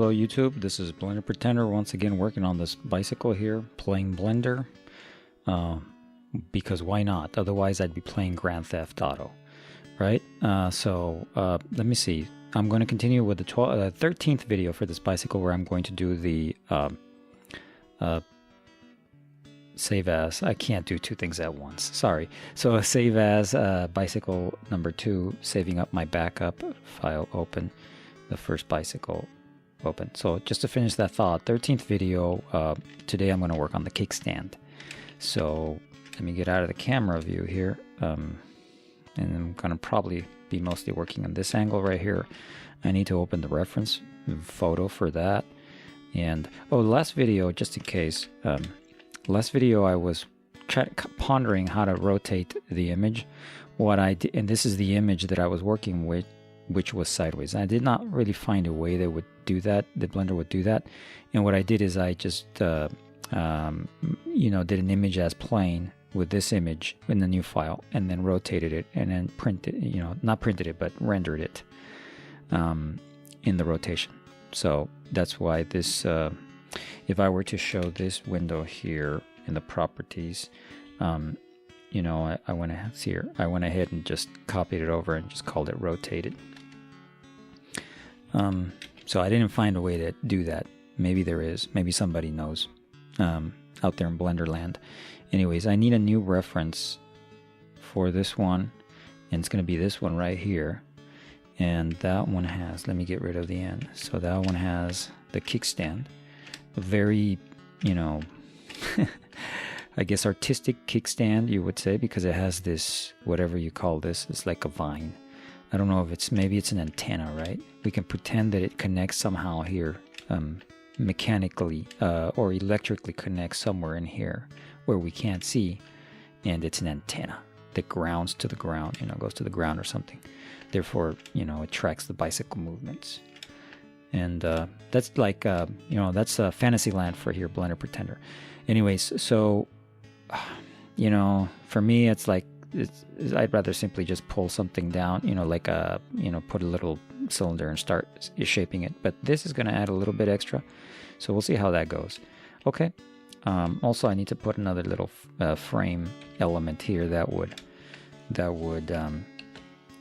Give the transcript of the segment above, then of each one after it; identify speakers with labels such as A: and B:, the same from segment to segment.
A: Hello YouTube, this is Blender Pretender once again working on this bicycle here, playing Blender, because why not? Otherwise I'd be playing Grand Theft Auto, right? Let me see. I'm going to continue with the 13th video for this bicycle where I'm going to do the save as. I can't do two things at once, sorry. So save as bicycle number 2, saving up my backup file, open the first bicycle. Open. So just to finish that thought, 13th video, today I'm going to work on the kickstand. So let me get out of the camera view here, and I'm going to probably be mostly working on this angle right here. I need to open the reference photo for that. And last video, just in case, last video I was pondering how to rotate the image. What I did, and this is the image that I was working with, which was sideways. I did not really find a way that would do that, the Blender would do that. And what I did is I just, did an image as plain with this image in the new file, and then rotated it, and then printed, not printed it, but rendered it in the rotation. So that's why this, if I were to show this window here in the properties, I went ahead and just copied it over and just called it rotated. So I didn't find a way to do that. Maybe there is. Maybe somebody knows out there in Blender land. Anyways, I need a new reference for this one, and it's going to be this one right here. And that one has, let me get rid of the N. So that one has the kickstand. A very, I guess artistic kickstand, you would say, because it has this, whatever you call this, it's like a vine. I don't know if maybe it's an antenna, right? We can pretend that it connects somehow here, mechanically or electrically connects somewhere in here where we can't see, and it's an antenna that grounds to the ground, goes to the ground or something. Therefore, it tracks the bicycle movements. And that's like, that's fantasy land for here, Blender Pretender. Anyways, so, for me, it's like, I'd rather simply just pull something down, put a little cylinder and start shaping it. But this is going to add a little bit extra, so we'll see how that goes. Okay. Also, I need to put another little frame element here that would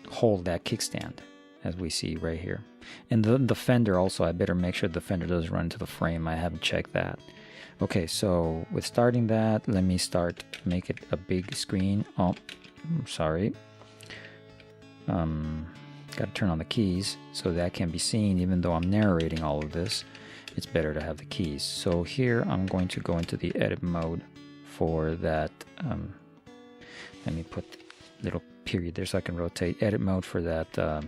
A: hold that kickstand, as we see right here. And the fender also, I better make sure the fender does run into the frame. I haven't checked that. Okay, so with starting that, let me make it a big screen. Oh, I'm sorry. Got to turn on the keys so that can be seen. Even though I'm narrating all of this, it's better to have the keys. So here I'm going to go into the edit mode for that. Let me put a little period there so I can rotate. Edit mode for that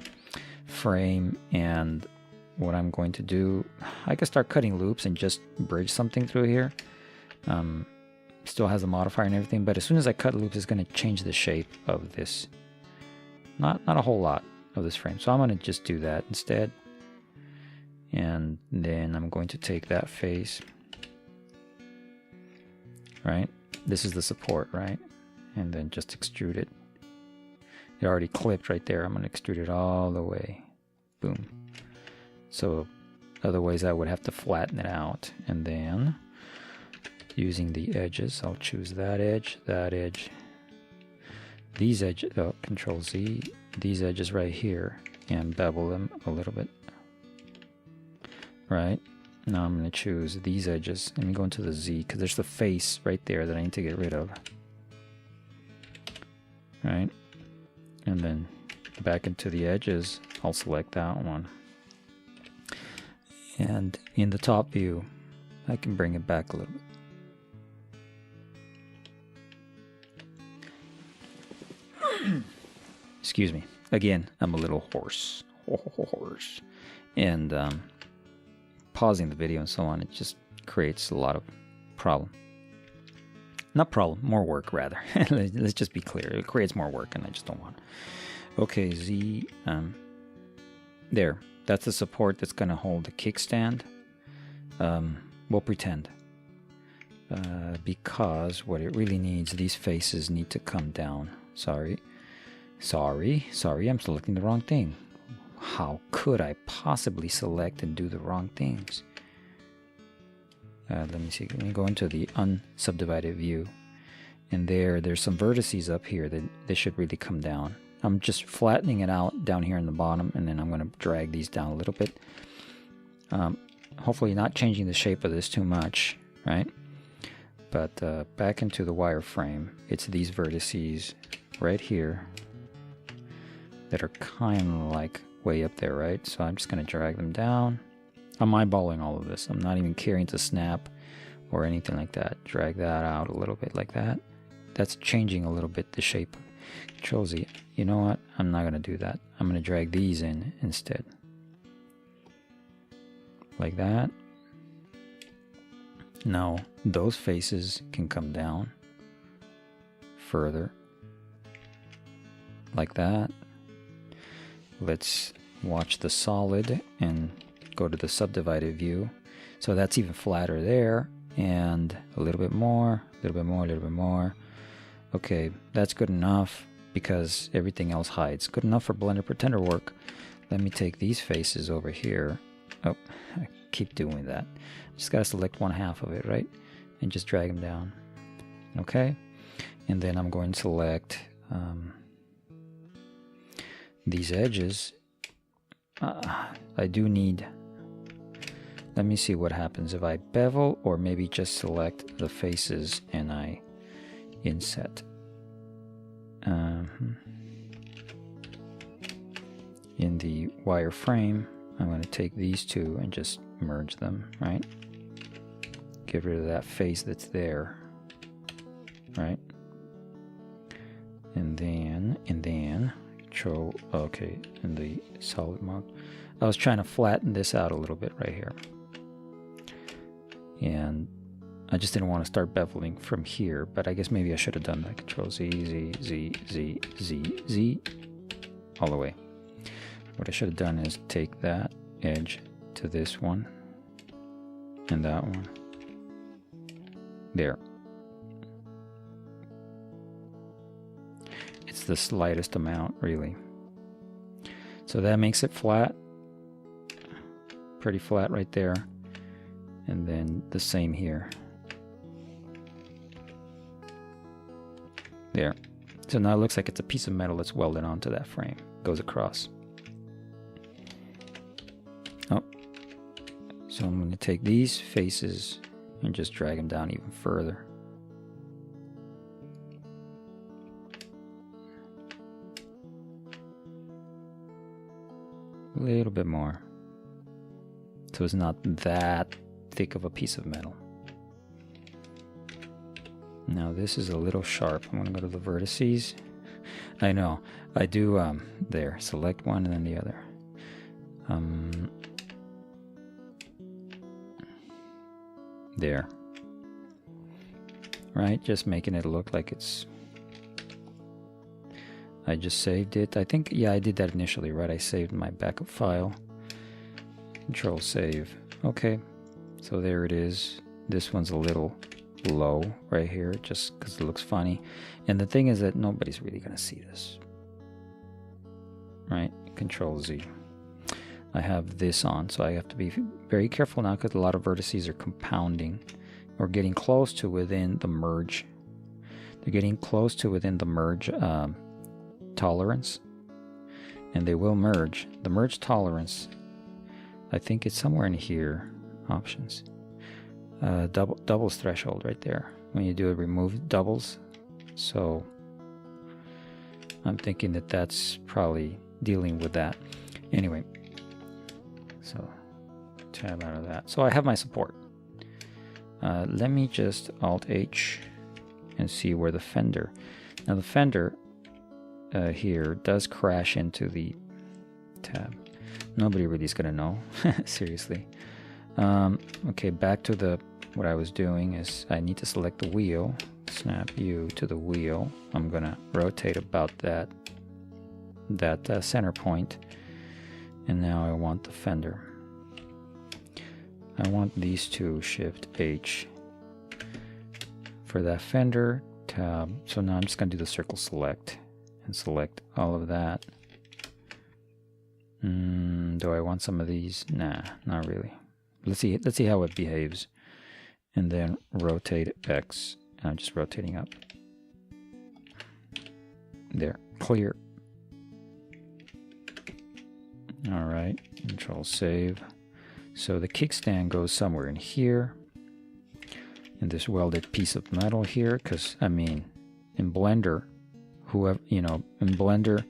A: frame. And what I'm going to do, I can start cutting loops and just bridge something through here. Still has a modifier and everything, but as soon as I cut loops, it's going to change the shape of this. Not a whole lot of this frame, so I'm going to just do that instead. And then I'm going to take that face, right? This is the support, right? And then just extrude it. It already clipped right there. I'm going to extrude it all the way. Boom. So otherwise I would have to flatten it out. And then using the edges, I'll choose that edge, these edges, Control Z, these edges right here, and bevel them a little bit. Right? Now I'm going to choose these edges. Let me go into the Z, because there's the face right there that I need to get rid of. Right? And then back into the edges, I'll select that one. And in the top view, I can bring it back a little bit. Excuse me. Again, I'm a little hoarse. And pausing the video and so on, it just creates a lot of more work rather. Let's just be clear. It creates more work and I just don't want it. Okay, Z, there. That's the support that's going to hold the kickstand. We'll pretend. Because what it really needs, these faces need to come down. Sorry, I'm selecting the wrong thing. how could I possibly select and do the wrong things? Let me see. Let me go into the unsubdivided view. And there's some vertices up here that they should really come down. I'm just flattening it out down here in the bottom, and then I'm going to drag these down a little bit. Hopefully not changing the shape of this too much, right? But back into the wireframe, it's these vertices right here that are kind of like way up there, right? So I'm just going to drag them down. I'm eyeballing all of this. I'm not even caring to snap or anything like that. Drag that out a little bit like that. That's changing a little bit the shape. Control Z. You know what? I'm not going to do that. I'm going to drag these in instead. Like that. Now, those faces can come down further. Like that. Let's watch the solid and go to the subdivided view. So that's even flatter there. And a little bit more, a little bit more, a little bit more. Okay, that's good enough because everything else hides. Good enough for Blender Pretender work. Let me take these faces over here. Oh, I keep doing that. Just gotta select one half of it, right? And just drag them down. Okay, and then I'm going to select these edges. I do need, let me see what happens if I bevel or maybe just select the faces and I inset. In the wireframe, I'm going to take these two and just merge them, right? Get rid of that face that's there, right? And then control, okay, in the solid mode. I was trying to flatten this out a little bit right here. And I just didn't want to start beveling from here, but I guess maybe I should have done that. Control Z, Z, Z, Z, Z, Z, all the way. What I should have done is take that edge to this one and that one. There. It's the slightest amount, really. So that makes it flat. Pretty flat right there. And then the same here. There. So now it looks like it's a piece of metal that's welded onto that frame. Goes across. Oh. So I'm going to take these faces and just drag them down even further. A little bit more. So it's not that thick of a piece of metal. Now this is a little sharp. I'm going to go to the vertices. I know. I do, there. Select one and then the other. There. Right? Just making it look like it's... I just saved it. I think, yeah, I did that initially, right? I saved my backup file. Control save. Okay. So there it is. This one's a little low right here just because it looks funny. And the thing is that nobody's really going to see this. Right? Control Z. I have this on, so I have to be very careful now because a lot of vertices are compounding or getting close to within the merge. They're getting close to within the merge tolerance, and they will merge. The merge tolerance, I think it's somewhere in here. Options. Doubles threshold right there. When you do it, remove doubles. So I'm thinking that that's probably dealing with that. Anyway, so tab out of that. So I have my support. Let me just Alt H and see where the fender. Now the fender here does crash into the tab. Nobody really is going to know. Seriously. Okay, back to what I was doing is I need to select the wheel. Snap U to the wheel. I'm going to rotate about that center point. And now I want the fender. I want these two. Shift H for that fender tab. So now I'm just going to do the circle select and select all of that. Do I want some of these? Nah, not really. Let's see how it behaves. And then rotate X. I'm just rotating up. There, clear. All right, Control save. So the kickstand goes somewhere in here, in this welded piece of metal here, because I mean, in Blender, whoever, in Blender,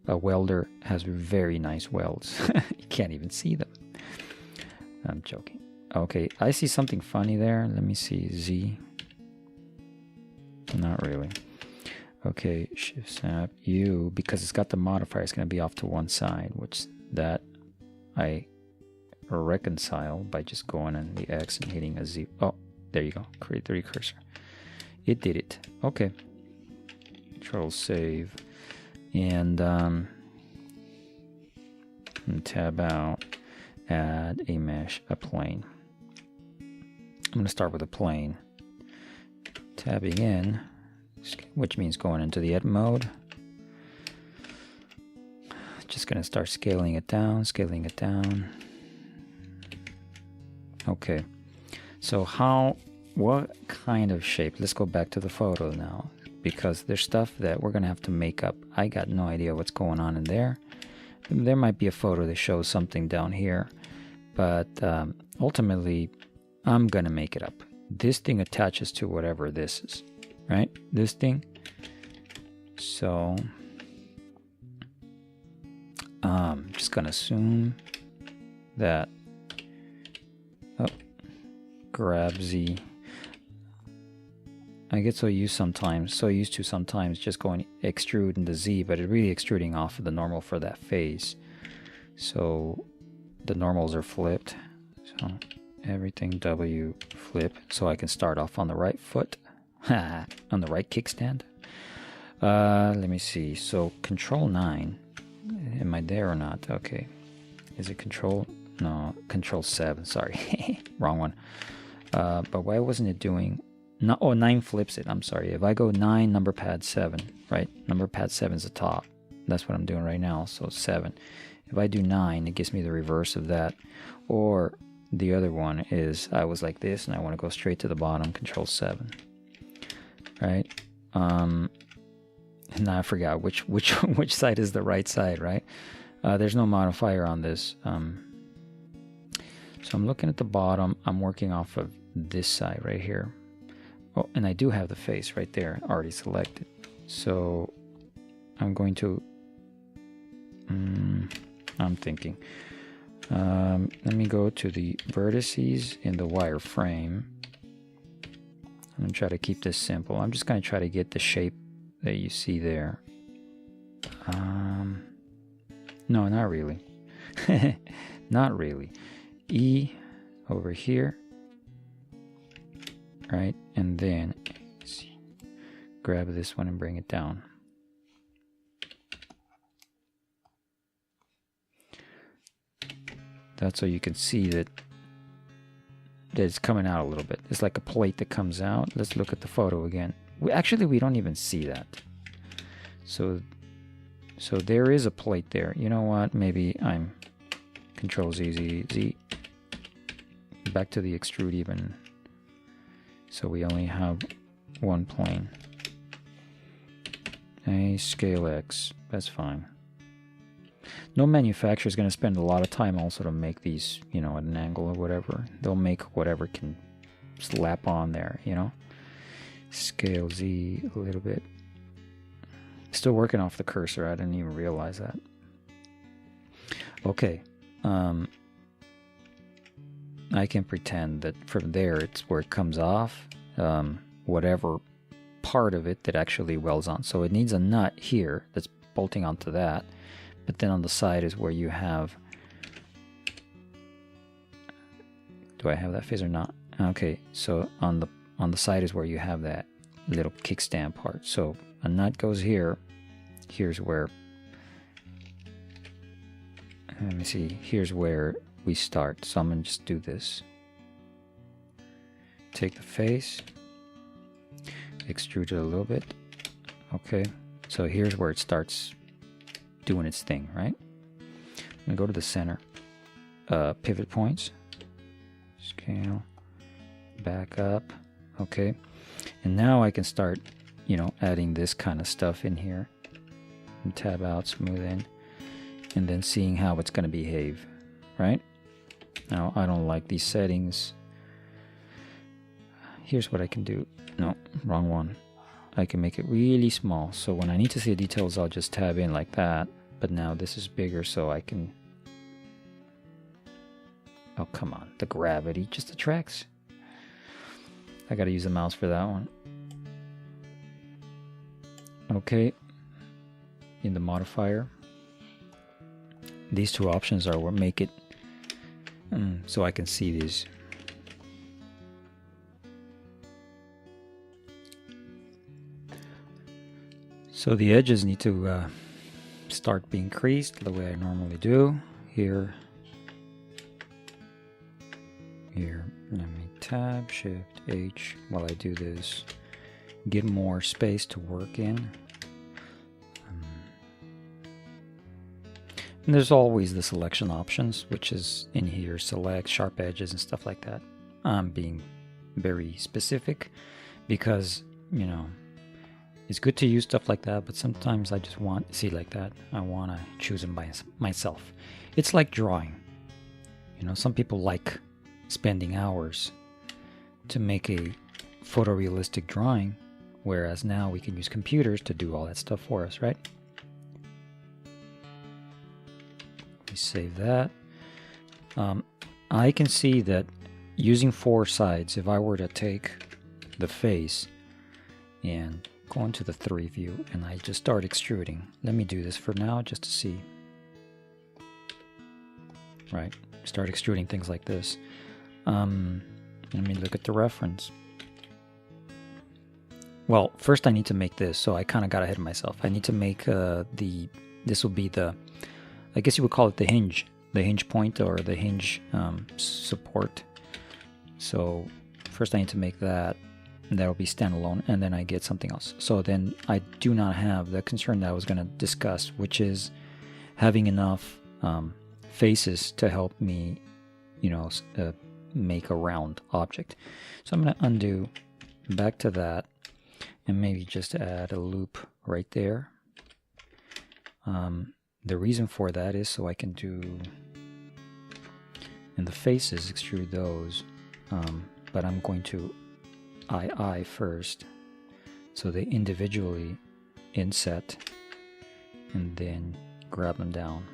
A: a welder has very nice welds. You can't even see them. I'm joking. Okay, I see something funny there. Let me see, Z. Not really. Okay, Shift Snap U, because it's got the modifier, it's going to be off to one side, which that I reconcile by just going on the X and hitting a Z. Oh, there you go. Create the recursor. It did it. Okay. Control save. And tab out. Add a mesh, a plane. I'm going to start with a plane. Tabbing in, which means going into the edit mode. Just going to start scaling it down, Okay. So what kind of shape? Let's go back to the photo now, because there's stuff that we're going to have to make up. I got no idea what's going on in there. There might be a photo that shows something down here, but ultimately, I'm going to make it up. This thing attaches to whatever this is, right? This thing. So, I'm just going to assume that, grab Z. I get so used to sometimes just going extrude into Z, but it's really extruding off of the normal for that phase. So the normals are flipped. So everything W flip, so I can start off on the right foot, on the right kickstand. Let me see. So Control 9. Am I there or not? Okay. Is it Control? No, Control 7. Sorry, wrong one. But why wasn't it doing? No, 9 flips it. I'm sorry. If I go 9, number pad 7, right? Number pad 7 is the top. That's what I'm doing right now. So 7. If I do 9, it gives me the reverse of that. Or the other one is I was like this and I want to go straight to the bottom. Control 7. Right? And now I forgot which side is the right side, right? There's no modifier on this. So I'm looking at the bottom. I'm working off of this side right here. Oh, and I do have the face right there already selected. So I'm going to, I'm thinking, let me go to the vertices in the wireframe. I'm going to try to keep this simple. I'm just going to try to get the shape that you see there. No, not really. Not really. E over here. Right, and then let's see, grab this one and bring it down. That's so you can see that it's coming out a little bit. It's like a plate that comes out. Let's look at the photo again. We don't even see that. So there is a plate there. You know what? Maybe I'm Control Z. Back to the extrude even. So we only have one plane. A scale X, that's fine. No manufacturer is going to spend a lot of time also to make these, at an angle or whatever. They'll make whatever can slap on there, Scale Z a little bit. Still working off the cursor, I didn't even realize that. Okay. I can pretend that from there it's where it comes off, whatever part of it that actually welds on. So it needs a nut here that's bolting onto that, but then on the side is where you have, do I have that phase or not? Okay, so on the side is where you have that little kickstand part. So a nut goes here, here's where, let me see, here's where we start. So I'm going to just do this. Take the face, extrude it a little bit. Okay, so here's where it starts doing its thing, right? and go to the center. Pivot points, scale, back up. Okay, and now I can start, you know, adding this kind of stuff in here. And tab out, smooth in, and then seeing how it's going to behave, right? Now, I don't like these settings. Here's what I can do. No, wrong one. I can make it really small, so when I need to see the details, I'll just tab in like that. But now this is bigger, so I can... Oh, come on. The gravity just attracts. I gotta use the mouse for that one. Okay. In the modifier, these two options are what make it so I can see these. So the edges need to start being creased the way I normally do. Here. Let me tab, shift, H while I do this. Get more space to work in. And there's always the selection options, which is in here, select, sharp edges and stuff like that. I'm being very specific because, you know, it's good to use stuff like that, but sometimes I just want, see like that, I want to choose them by myself. It's like drawing. You know, some people like spending hours to make a photorealistic drawing, whereas now we can use computers to do all that stuff for us, right? Save that. I can see that using 4 sides, if I were to take the face and go into the 3 view and I just start extruding. Let me do this for now just to see. Right, start extruding things like this. Let me look at the reference. Well, first I need to make this, so I kind of got ahead of myself. I need to make this will be the, I guess you would call it the hinge point or the hinge support. So first I need to make that, and that will be standalone, and then I get something else. So then I do not have the concern that I was going to discuss, which is having enough faces to help me, you know, make a round object. So I'm going to undo back to that, and maybe just add a loop right there. The reason for that is so I can do, in the faces, extrude those, but I'm going to II first, so they individually inset, and then grab them down.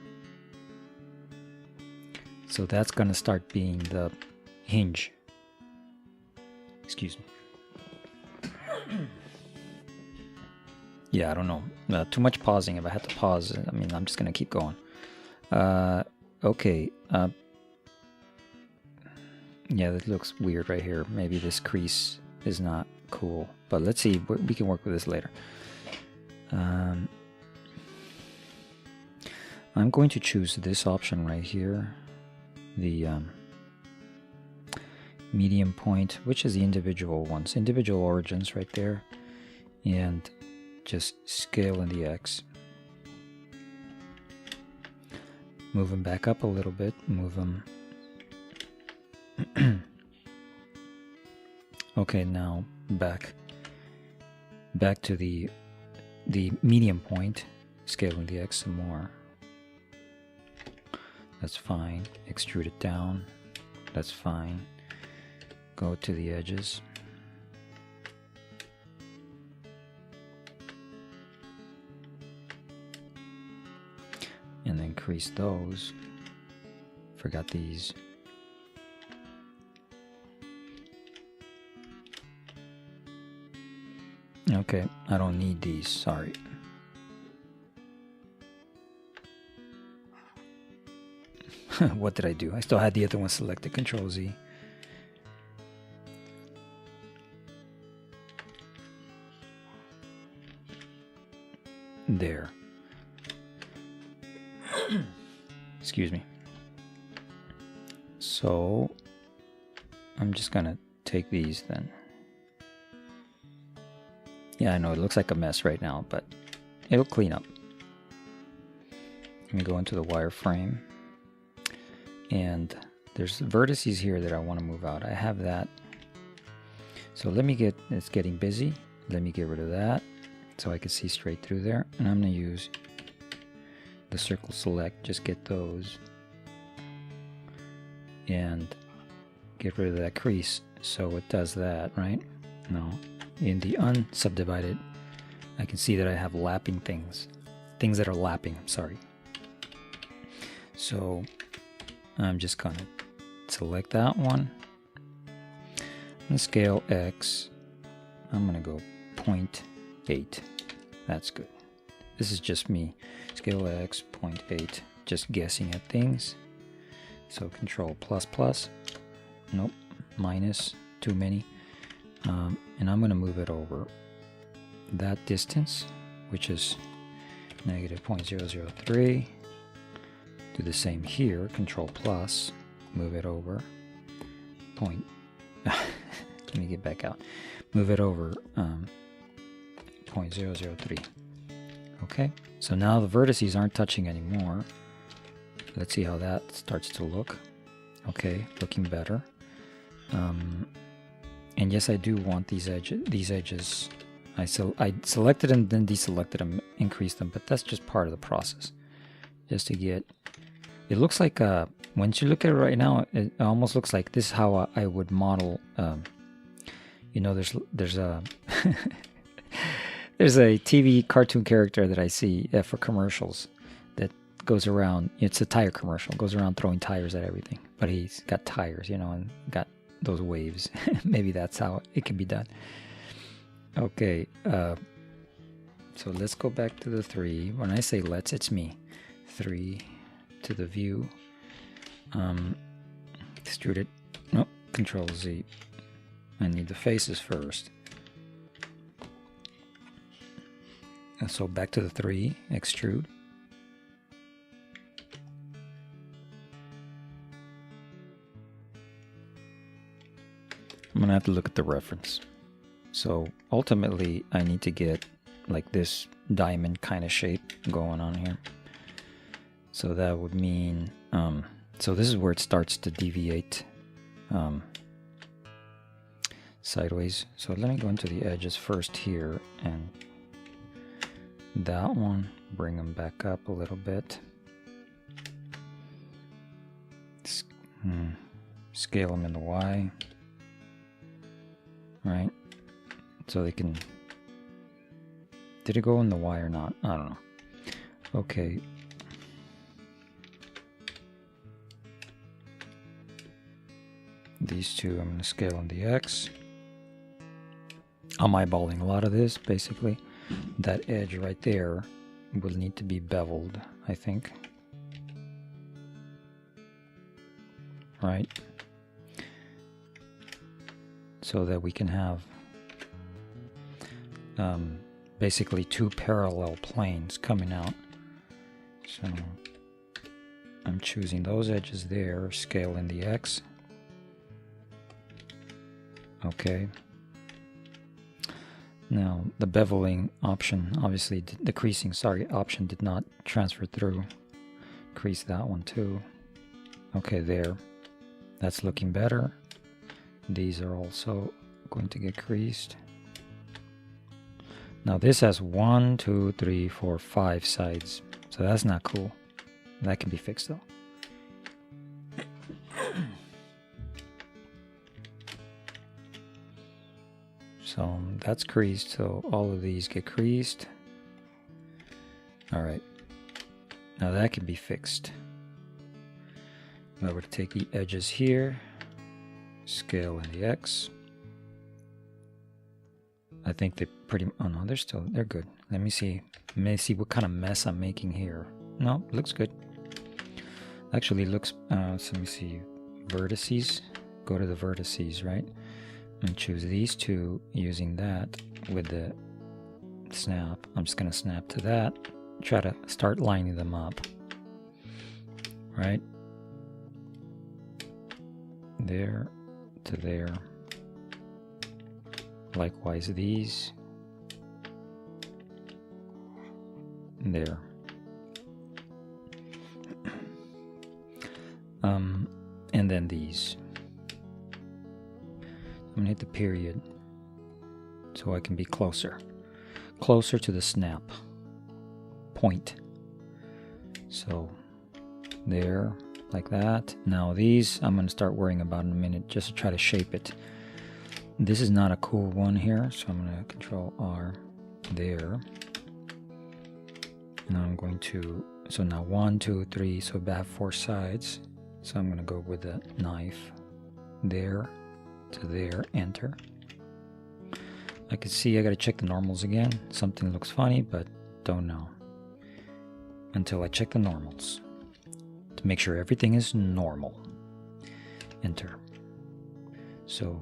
A: So that's going to start being the hinge. Excuse me. Yeah, I don't know. Too much pausing. If I had to pause, I mean, I'm just going to keep going. Okay. Yeah, that looks weird right here. Maybe this crease is not cool. But let's see. We can work with this later. I'm going to choose this option right here. The medium point, which is the individual ones. Individual origins right there. And just scale in the X. Move them back up a little bit. Move them. Okay, now back to the medium point. Scale in the X some more. That's fine. Extrude it down. That's fine. Go to the edges. And then crease those. Forgot these. Okay, I don't need these, sorry. What did I do? I still had the other one selected, Control Z. There. Excuse me. So I'm just gonna take these then. Yeah, I know it looks like a mess right now, but it'll clean up. Let me go into the wireframe. and there's vertices here that I want to move out. I have that. So let me get, it's getting busy. Let me get rid of that so I can see straight through there. And I'm going to use the circle select, just get those and get rid of that crease. So it does that, right? No. In the unsubdivided, I can see that I have lapping things that are lapping, sorry. So I'm just gonna select that one and scale X. I'm gonna go 0.8. That's good. This is just me. Scale X 0.8, just guessing at things. So Control ++. Nope, minus, too many. And I'm gonna move it over that distance, which is negative 0.003. Do the same here, Control plus, move it over. Let me get back out. Move it over 0.003. Okay, so now the vertices aren't touching anymore. Let's see how that starts to look. Okay, looking better. And yes, I do want these edges. I selected and then deselected them, increased them, but that's just part of the process. Just to get, it looks like, once you look at it right now, it almost looks like this is how I would model, you know, there's a, there's a TV cartoon character that I see for commercials that goes around, it's a tire commercial, goes around throwing tires at everything, but he's got tires, you know, and got those waves. Maybe that's how it can be done. Okay, so let's go back to the 3. When I say let's, it's me. 3 to the view. Extrude it. Nope, Control Z. I need the faces first. So back to the 3, extrude. I'm gonna have to look at the reference. So ultimately I need to get like this diamond kind of shape going on here. So that would mean, so this is where it starts to deviate sideways. So let me go into the edges first here, and that one, bring them back up a little bit. Scale them in the Y. Right? So they can, did it go in the Y or not? I don't know. Okay. These two I'm going to scale in the X. I'm eyeballing a lot of this, basically. That edge right there will need to be beveled, I think. Right? So that we can have basically 2 parallel planes coming out. So I'm choosing those edges there, scale in the X. Okay. Now the beveling option, obviously the creasing, option did not transfer through. Crease that one too. Okay, there. That's looking better. These are also going to get creased. Now this has 1, 2, 3, 4, 5 sides. So that's not cool. That can be fixed though. So that's creased, so all of these get creased. Alright. Now that can be fixed. Now we're to take the edges here. Scale in the X. I think they pretty, oh no, they're good. Let me see what kind of mess I'm making here. No, looks good. Actually looks, so let me see, vertices, go to the vertices, right? And choose these two using that with the snap. I'm just gonna snap to that, try to start lining them up, right? There to there. Likewise these. There. And then these. I'm gonna hit the period so I can be closer to the snap point. So there, like that. Now these I'm gonna start worrying about in a minute, just to try to shape it. This is not a cool one here, so I'm gonna Control R there. Now I'm going to, so now 1, 2, 3, so I have 4 sides. So I'm gonna go with the knife there to there, enter. I can see I gotta check the normals again. Something looks funny, but don't know until I check the normals to make sure everything is normal. Enter. So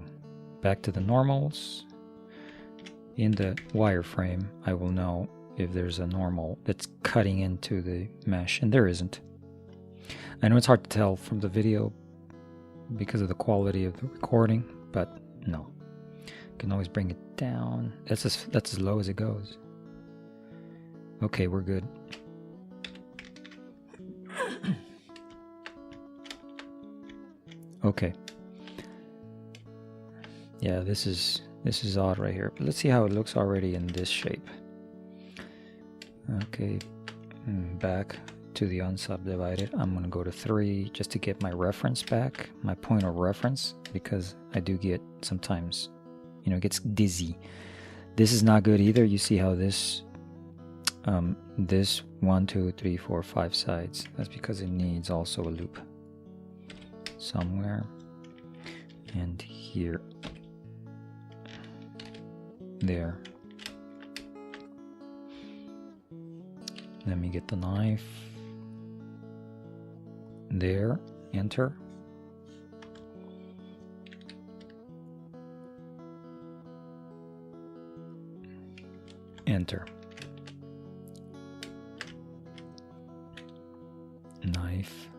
A: back to the normals. In the wireframe, I will know if there's a normal that's cutting into the mesh, and there isn't. I know it's hard to tell from the video because of the quality of the recording, but no. You can always bring it down. That's as low as it goes. Okay, we're good. Okay. Yeah, this is odd right here, but let's see how it looks already in this shape. Okay, back to the unsubdivided. I'm going to go to 3 just to get my reference back, my point of reference, because I do get sometimes, it gets dizzy. This is not good either. You see how this, this 1, 2, 3, 4, 5 sides, that's because it needs also a loop somewhere, and here, there. Let me get the knife. There, enter. Enter. Knife.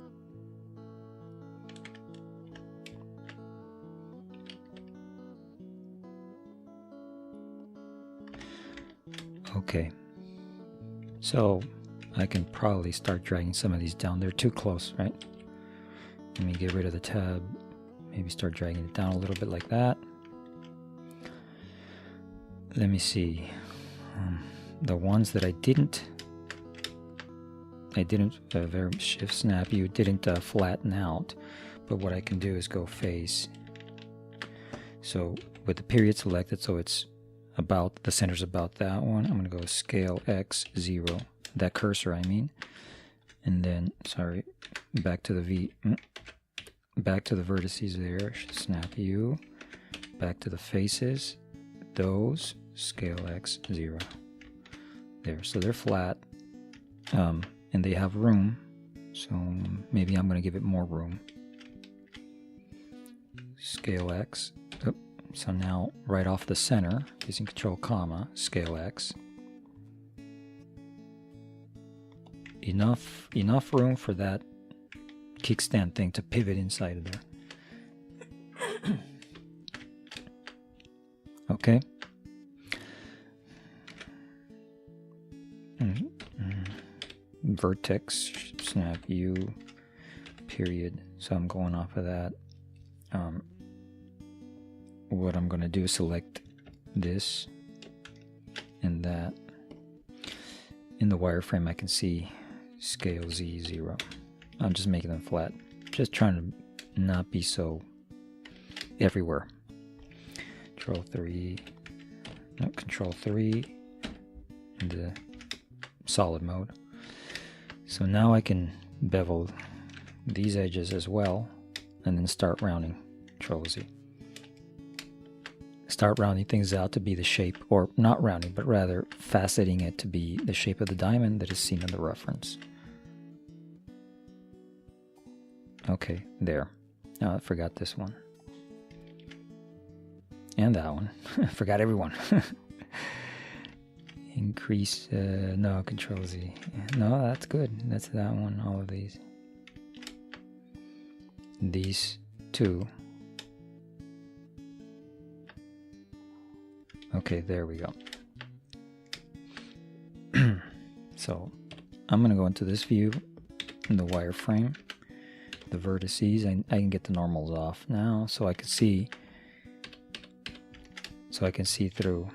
A: Okay. So I can probably start dragging some of these down. They're too close, right? Let me get rid of the tab. Maybe start dragging it down a little bit like that. Let me see. The ones that I didn't very shift snap, you didn't flatten out. But what I can do is go face. So with the period selected, so it's about, the center's about that one. I'm going to go scale X 0. That cursor, I mean. And then, sorry, back to the back to the vertices there, snap U. Back to the faces, those, scale X 0. There, so they're flat, and they have room. So maybe I'm going to give it more room. Scale X. Oh, so now, right off the center, using Control comma, scale X. Enough room for that kickstand thing to pivot inside of there. Okay. Vertex, snap U, period. So I'm going off of that. What I'm going to do is select this and that. In the wireframe, I can see scale Z0. I'm just making them flat. Just trying to not be so everywhere. Control 3 in the solid mode. So now I can bevel these edges as well, and then start rounding. Control Z. Start rounding things out to be the shape, or not rounding, but rather faceting it to be the shape of the diamond that is seen in the reference. Okay, there. Oh, I forgot this one. And that one. I forgot everyone. Increase, no, Control Z. No, that's good. That's that one, all of these. These two. Okay, there we go. So I'm going to go into this view in the wireframe, the vertices. I can get the normals off now, so I can see. So I can see through.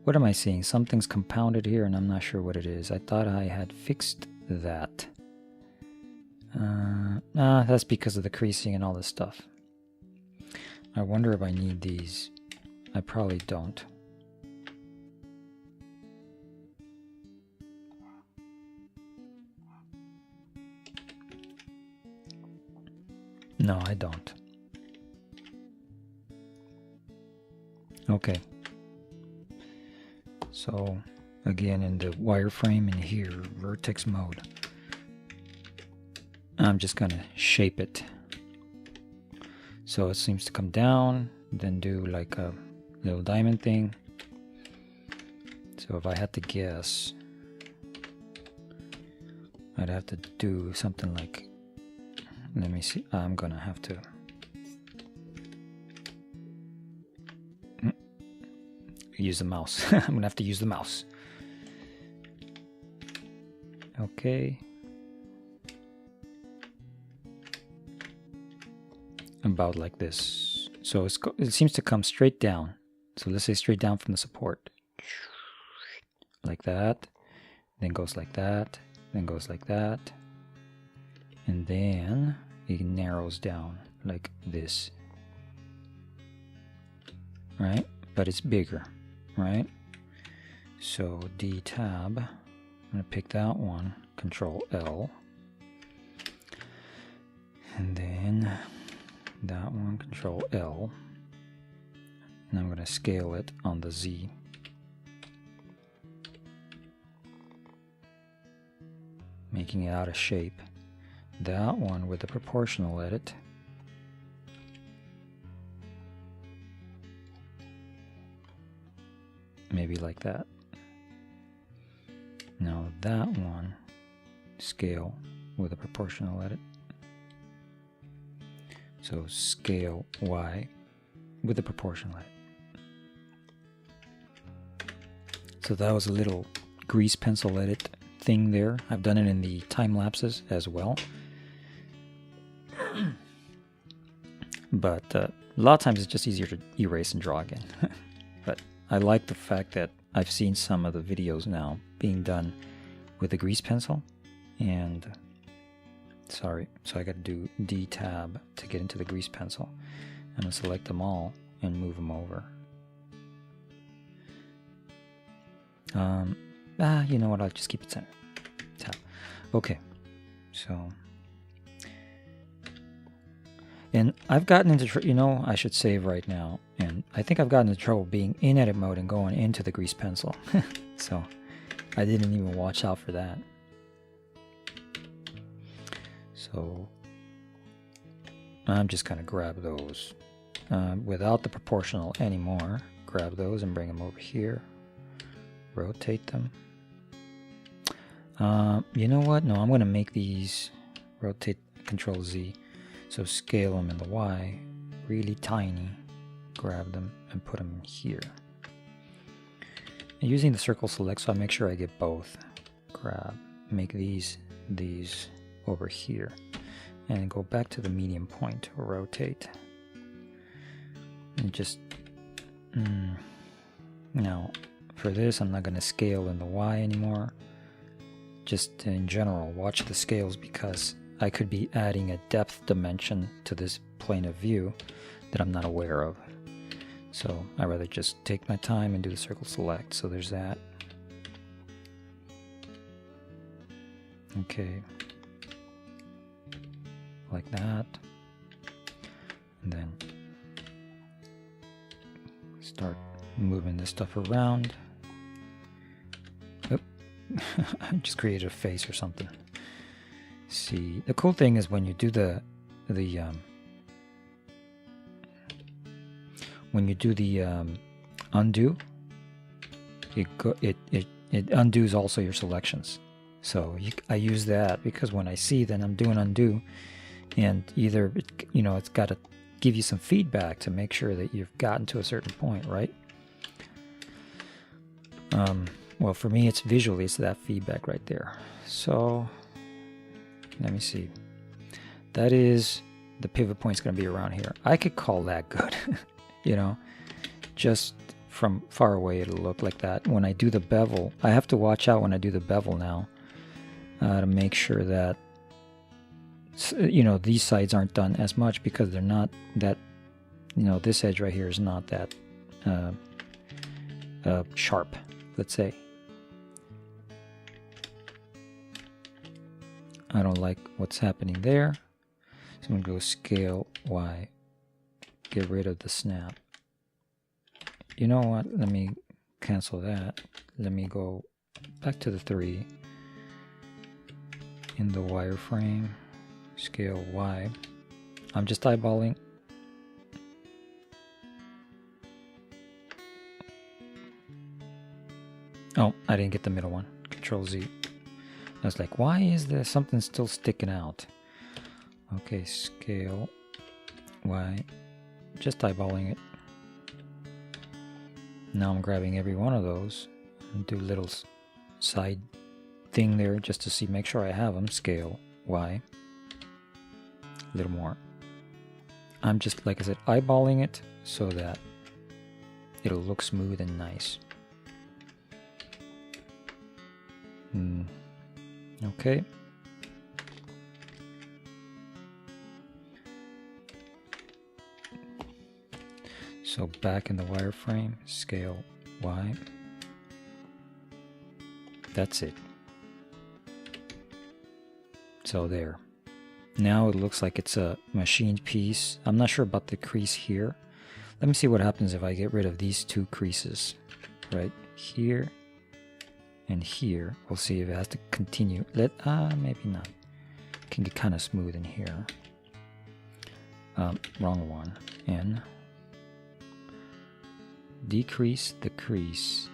A: What am I seeing? Something's compounded here, and I'm not sure what it is. I thought I had fixed that. That's because of the creasing and all this stuff. I wonder if I need these. I probably don't. No, I don't. Okay. So, again, in the wireframe in here, vertex mode, I'm just going to shape it. So it seems to come down, then do like a little diamond thing. So if I had to guess, I'd have to do something like, let me see, I'm gonna have to use the mouse. I'm gonna have to use the mouse. Okay. About like this. So it seems to come straight down. So let's say straight down from the support. Like that. Then goes like that. Then goes like that. And then it narrows down like this. Right? But it's bigger. Right? So D tab. I'm going to pick that one. Control L. And then that one, Control L, and I'm going to scale it on the Z. Making it out of shape. That one with the proportional edit. Maybe like that. Now that one, scale with a proportional edit. So scale Y with a proportional edit. So that was a little grease pencil edit thing there. I've done it in the time lapses as well. But a lot of times it's just easier to erase and draw again. But I like the fact that I've seen some of the videos now being done with a grease pencil. And sorry, so I got to do D tab to get into the grease pencil. I'm going to select them all and move them over. You know what, I'll just keep it center. Tab. Okay, so, and I've gotten into, I should save right now, and I think I've gotten into trouble being in edit mode and going into the grease pencil. So I didn't even watch out for that. So I'm just going to grab those without the proportional anymore. Grab those and bring them over here. Rotate them. You know what? No, I'm going to make these rotate, Control Z. So scale them in the Y, really tiny. Grab them and put them here. And using the circle select, so I make sure I get both. Grab, make these over here, and go back to the medium point, rotate, and just now for this I'm not going to scale in the Y anymore. Just in general, watch the scales, because I could be adding a depth dimension to this plane of view that I'm not aware of. So I'd rather just take my time and do the circle select. So there's that. Okay. Like that. And then start moving this stuff around. Oop. I just created a face or something. See, the cool thing is when you do the undo, it undoes also your selections. So I use that because when I see that I'm doing undo, and either it's got to give you some feedback to make sure that you've gotten to a certain point, right? Well, for me, it's visually, it's that feedback right there. So let me see. that is, the pivot point's going to be around here. I could call that good, you know, just from far away it'll look like that. When I do the bevel, I have to watch out when I do the bevel now to make sure that, you know, these sides aren't done as much because they're not that, you know, this edge right here is not that sharp, let's say. I don't like what's happening there. So I'm going to go scale Y, get rid of the snap. You know what? Let me cancel that. Let me go back to the 3 in the wireframe, scale Y. I'm just eyeballing. Oh, I didn't get the middle one. Control Z. I was like, why is there something still sticking out? Okay, scale Y. Just eyeballing it. Now I'm grabbing every one of those and do a little side thing there just to see, make sure I have them. Scale Y. A little more. I'm just, like I said, eyeballing it so that it'll look smooth and nice. Okay. So back in the wireframe, scale Y. That's it. So there. Now it looks like it's a machined piece. I'm not sure about the crease here. Let me see what happens if I get rid of these two creases. Right here and here. We'll see if it has to continue. Maybe not. It can get kind of smooth in here. Wrong one. N. Decrease the crease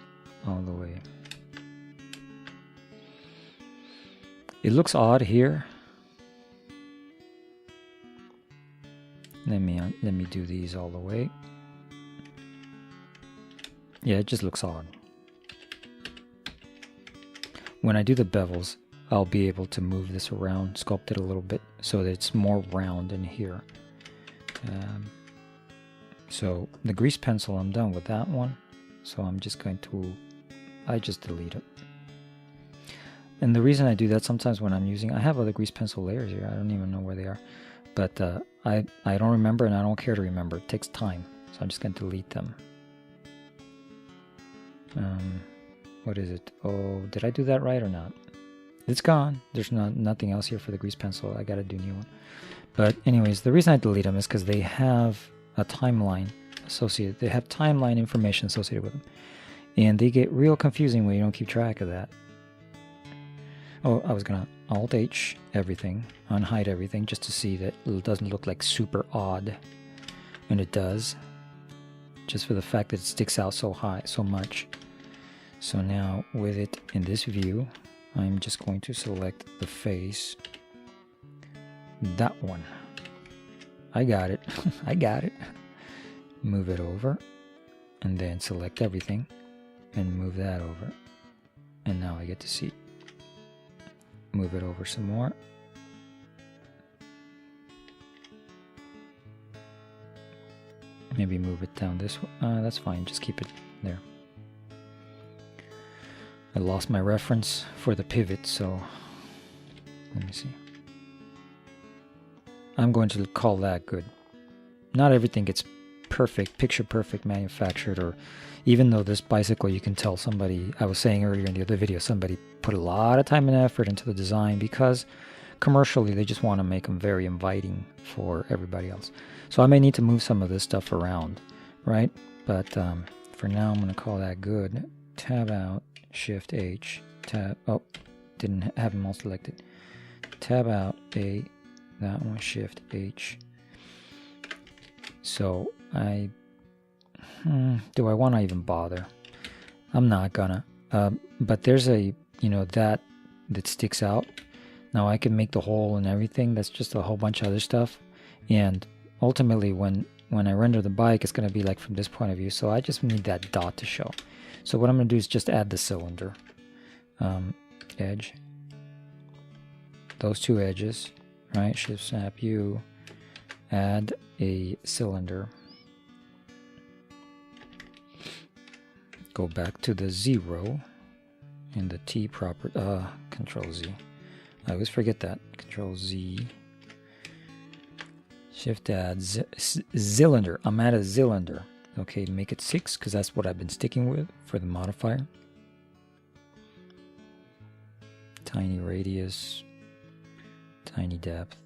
A: all the way. It looks odd here. Let me do these all the way. Yeah, it just looks odd. When I do the bevels, I'll be able to move this around, sculpt it a little bit so that it's more round in here. So the grease pencil, I'm done with that one. So I'm just going to, I just delete it. And the reason I do that sometimes when I'm using, I have other grease pencil layers here. I don't even know where they are. But I don't remember and I don't care to remember. It takes time. So I'm just going to delete them. What is it? Oh, did I do that right or not? It's gone. There's nothing else here for the grease pencil. I got to do a new one. But anyways, the reason I delete them is because they have a timeline associated. They have timeline information associated with them. And they get real confusing when you don't keep track of that. Oh, I was going to Alt-H everything, unhide everything, just to see that it doesn't look like super odd. And it does. Just for the fact that it sticks out so high, so much. So now with it in this view, I'm just going to select the face. That one. I got it. I got it. Move it over. And then select everything. And move that over. And now I get to see. Move it over some more. Maybe move it down this way. That's fine. Just keep it there. I lost my reference for the pivot, so let me see. I'm going to call that good. Not everything gets perfect, picture perfect manufactured, or even though this bicycle, you can tell somebody, I was saying earlier in the other video, somebody put a lot of time and effort into the design because commercially they just want to make them very inviting for everybody else. So I may need to move some of this stuff around, right? But for now, I'm going to call that good. Tab out. Shift H, tab, oh, didn't have them all selected. Tab out A, that one, Shift H. So do I want to even bother? I'm not gonna. But there's a, that sticks out. Now I can make the hole and everything. That's just a whole bunch of other stuff. And ultimately, when I render the bike, it's gonna be like from this point of view. So I just need that dot to show. So what I'm going to do is just add the cylinder edge, those two edges right? Shift snap U, add a cylinder. Go back to the 0 in the T property, Control Z. I always forget that. Control Z. Shift add cylinder. I'm at a cylinder. Okay, make it 6 because that's what I've been sticking with for the modifier. Tiny radius, tiny depth.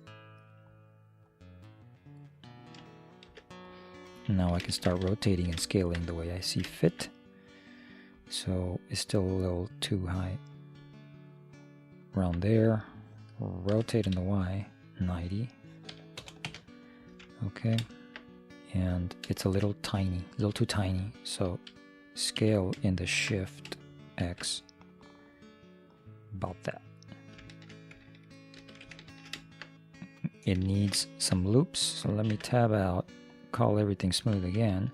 A: Now I can start rotating and scaling the way I see fit. So it's still a little too high. Around there, rotate in the Y, 90. Okay, and it's a little tiny, a little too tiny. So scale in the Shift X, about that. It needs some loops, so let me tab out, call everything smooth again.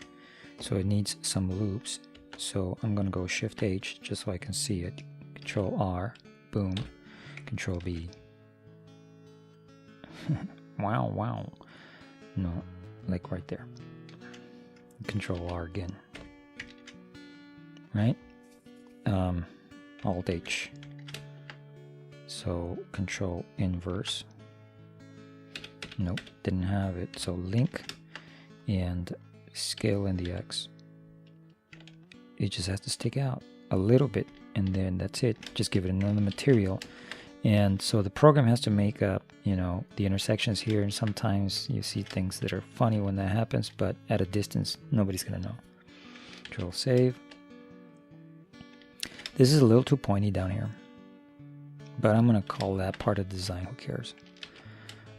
A: So it needs some loops. So I'm gonna go Shift H just so I can see it. Control R, boom. Control B. Wow, wow. No, like right there. Control R again. Right? Alt H. So Control Inverse. Nope, didn't have it. So link and scale in the X. It just has to stick out a little bit, and then that's it. Just give it another material. And so the program has to make up, you know, the intersections here, and sometimes you see things that are funny when that happens, but at a distance, nobody's gonna know. Control save. This is a little too pointy down here, but I'm gonna call that part of the design, who cares?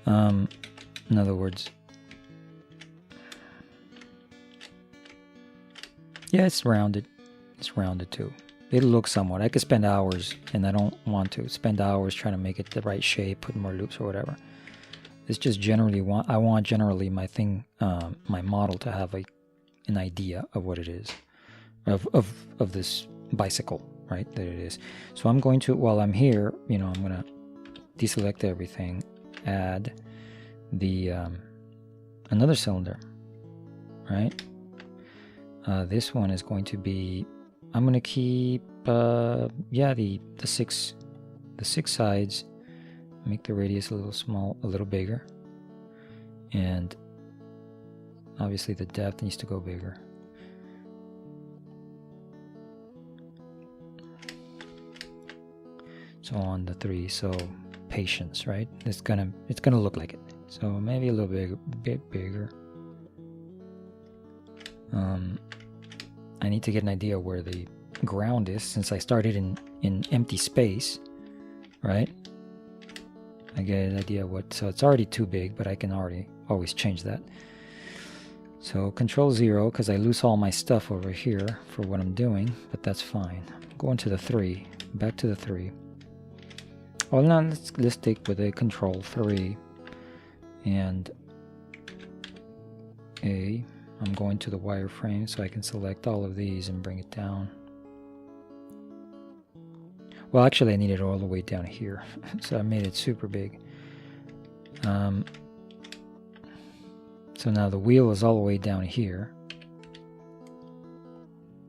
A: In other words, yeah, it's rounded. It's rounded too. It'll look somewhat. I could spend hours, and I don't want to spend hours trying to make it the right shape, put more loops or whatever. It's just generally I want generally my thing, my model to have an idea of what it is, of this bicycle, right? That it is. So I'm going to, while I'm here, you know, I'm gonna deselect everything, add the another cylinder, right? This one is going to be, I'm going to keep yeah, the six sides, make the radius a little small, a little bigger, and obviously the depth needs to go bigger. So on the 3, so patience, right? It's gonna look like it. So maybe a little bit bigger. I need to get an idea where the ground is, since I started in empty space, right? I get an idea what, so it's already too big, but I can always change that. So Control 0, because I lose all my stuff over here for what I'm doing, but that's fine. Going to the 3, back to the 3. Well, now let's stick with a Control 3 and A. I'm going to the wireframe so I can select all of these and bring it down. Well, actually I need it all the way down here, so I made it super big. So now the wheel is all the way down here.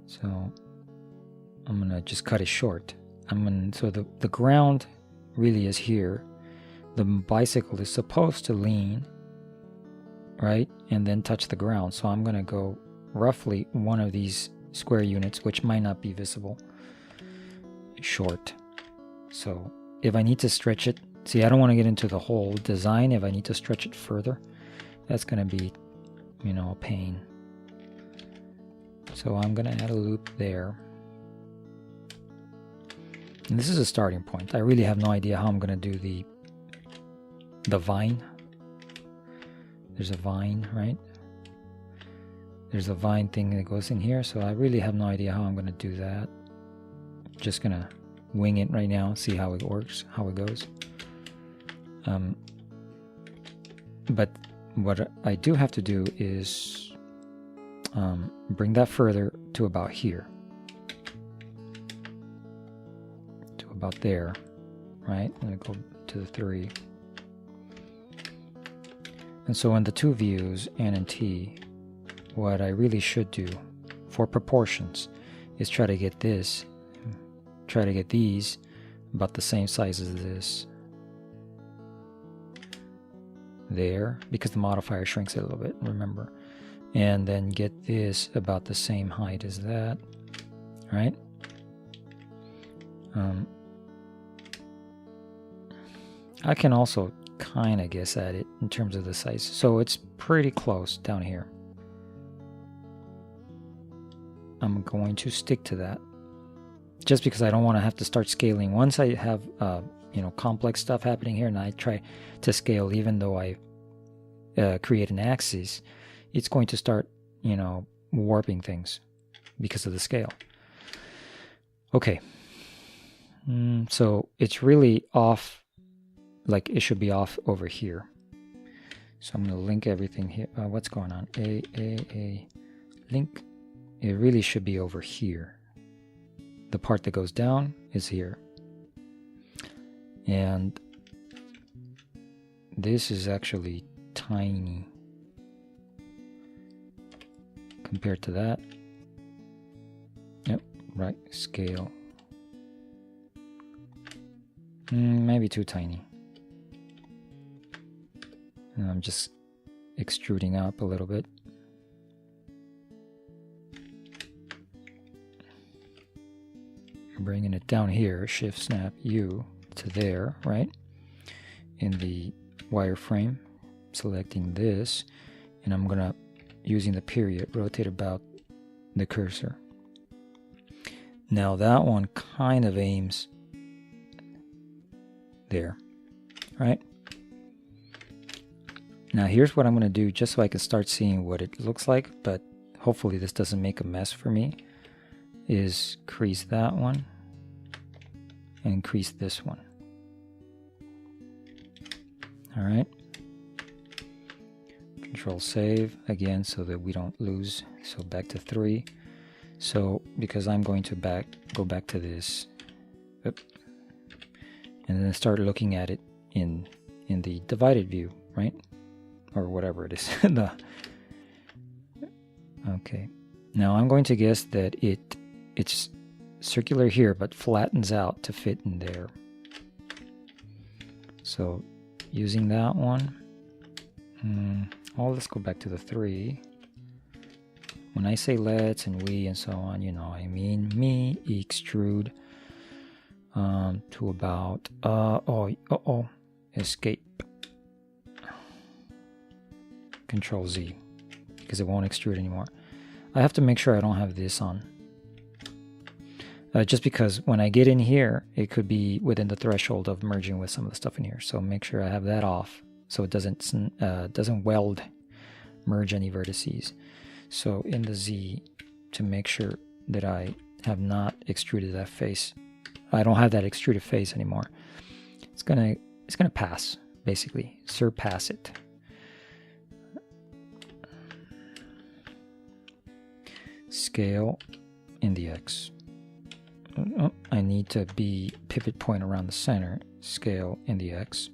A: So I'm gonna just cut it short. So the ground really is here. The bicycle is supposed to lean, right, and then touch the ground. So I'm going to go roughly one of these square units, which might not be visible, short. So if I need to stretch it, see, I don't want to get into the whole design. If I need to stretch it further, that's going to be, you know, a pain. So I'm going to add a loop there. And this is a starting point. I really have no idea how I'm going to do the vine. There's a vine, right? There's a vine thing that goes in here, so I really have no idea how I'm going to do that. Just going to wing it right now, see how it works, how it goes. But what I do have to do is bring that further to about here. To about there, right? I'm going to go to the 3. And so in the two views, N and T, what I really should do for proportions is try to get these about the same size as this. There, because the modifier shrinks it a little bit, remember. And then get this about the same height as that, right? I can also kind of guess at it in terms of the size. So it's pretty close down here. I'm going to stick to that just because I don't want to have to start scaling. Once I have complex stuff happening here and I try to scale, even though I create an axis, it's going to start warping things because of the scale. Okay, so it's really off, like it should be off over here. So I'm going to link everything here. What's going on? A link. It really should be over here. The part that goes down is here. And this is actually tiny compared to that. Yep, right, scale. Maybe too tiny. And I'm just extruding up a little bit. Bringing it down here, shift snap U to there, right? In the wireframe, selecting this, and I'm gonna, using the period, rotate about the cursor. Now that one kind of aims there, right? Now here's what I'm gonna do just so I can start seeing what it looks like, but hopefully this doesn't make a mess for me, is crease that one and increase this one. All right. Control save again so that we don't lose. So back to 3. So because I'm going to go back to this, and then start looking at it in the divided view, right? Or whatever it is. Okay. Now I'm going to guess that it's circular here but flattens out to fit in there. So using that one, let's go back to the 3. When I say let's and we and so on, I mean me, extrude to about escape, Control Z, because it won't extrude anymore. I have to make sure I don't have this on. Just because when I get in here, it could be within the threshold of merging with some of the stuff in here. So make sure I have that off so it doesn't weld, merge any vertices. So in the Z, to make sure that I have not extruded that face, I don't have that extruded face anymore. It's gonna pass, basically, surpass it. Scale in the X. I need to be pivot point around the center. Scale in the X.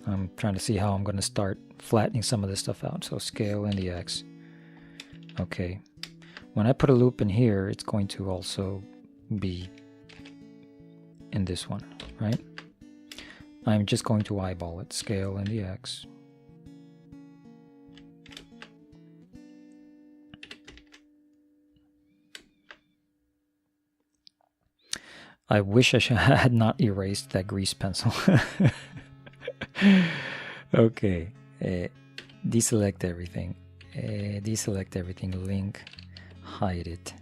A: I'm trying to see how I'm going to start flattening some of this stuff out. So scale in the X. Okay. When I put a loop in here, it's going to also be in this one, right? I'm just going to eyeball it. Scale in the X. I wish I had not erased that grease pencil. Okay. Deselect everything. Deselect everything. Link. Hide it.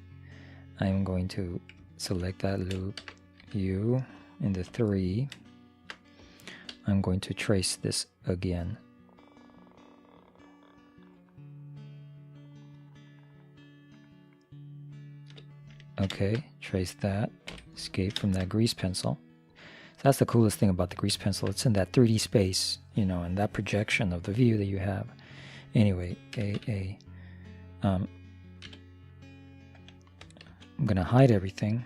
A: I'm going to select that loop. U in the 3. I'm going to trace this again. Okay, trace that. Escape from that grease pencil. So that's the coolest thing about the grease pencil. It's in that 3D space, and that projection of the view that you have. Anyway, I'm going to hide everything,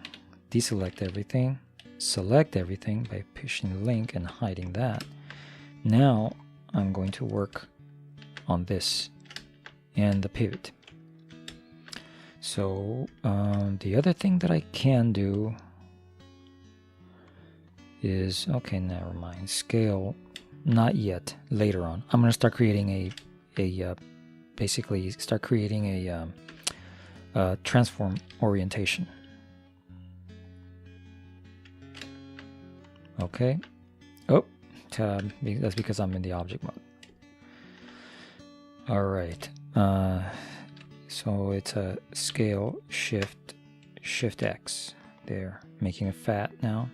A: deselect everything, select everything by pushing the link and hiding that. Now I'm going to work on this and the pivot. So the other thing that I can do is, okay, never mind, scale, not yet, later on. I'm going to start creating basically start creating a transform orientation. Okay. Oh, that's because I'm in the object mode. All right. So it's a scale shift X there, making it fat now.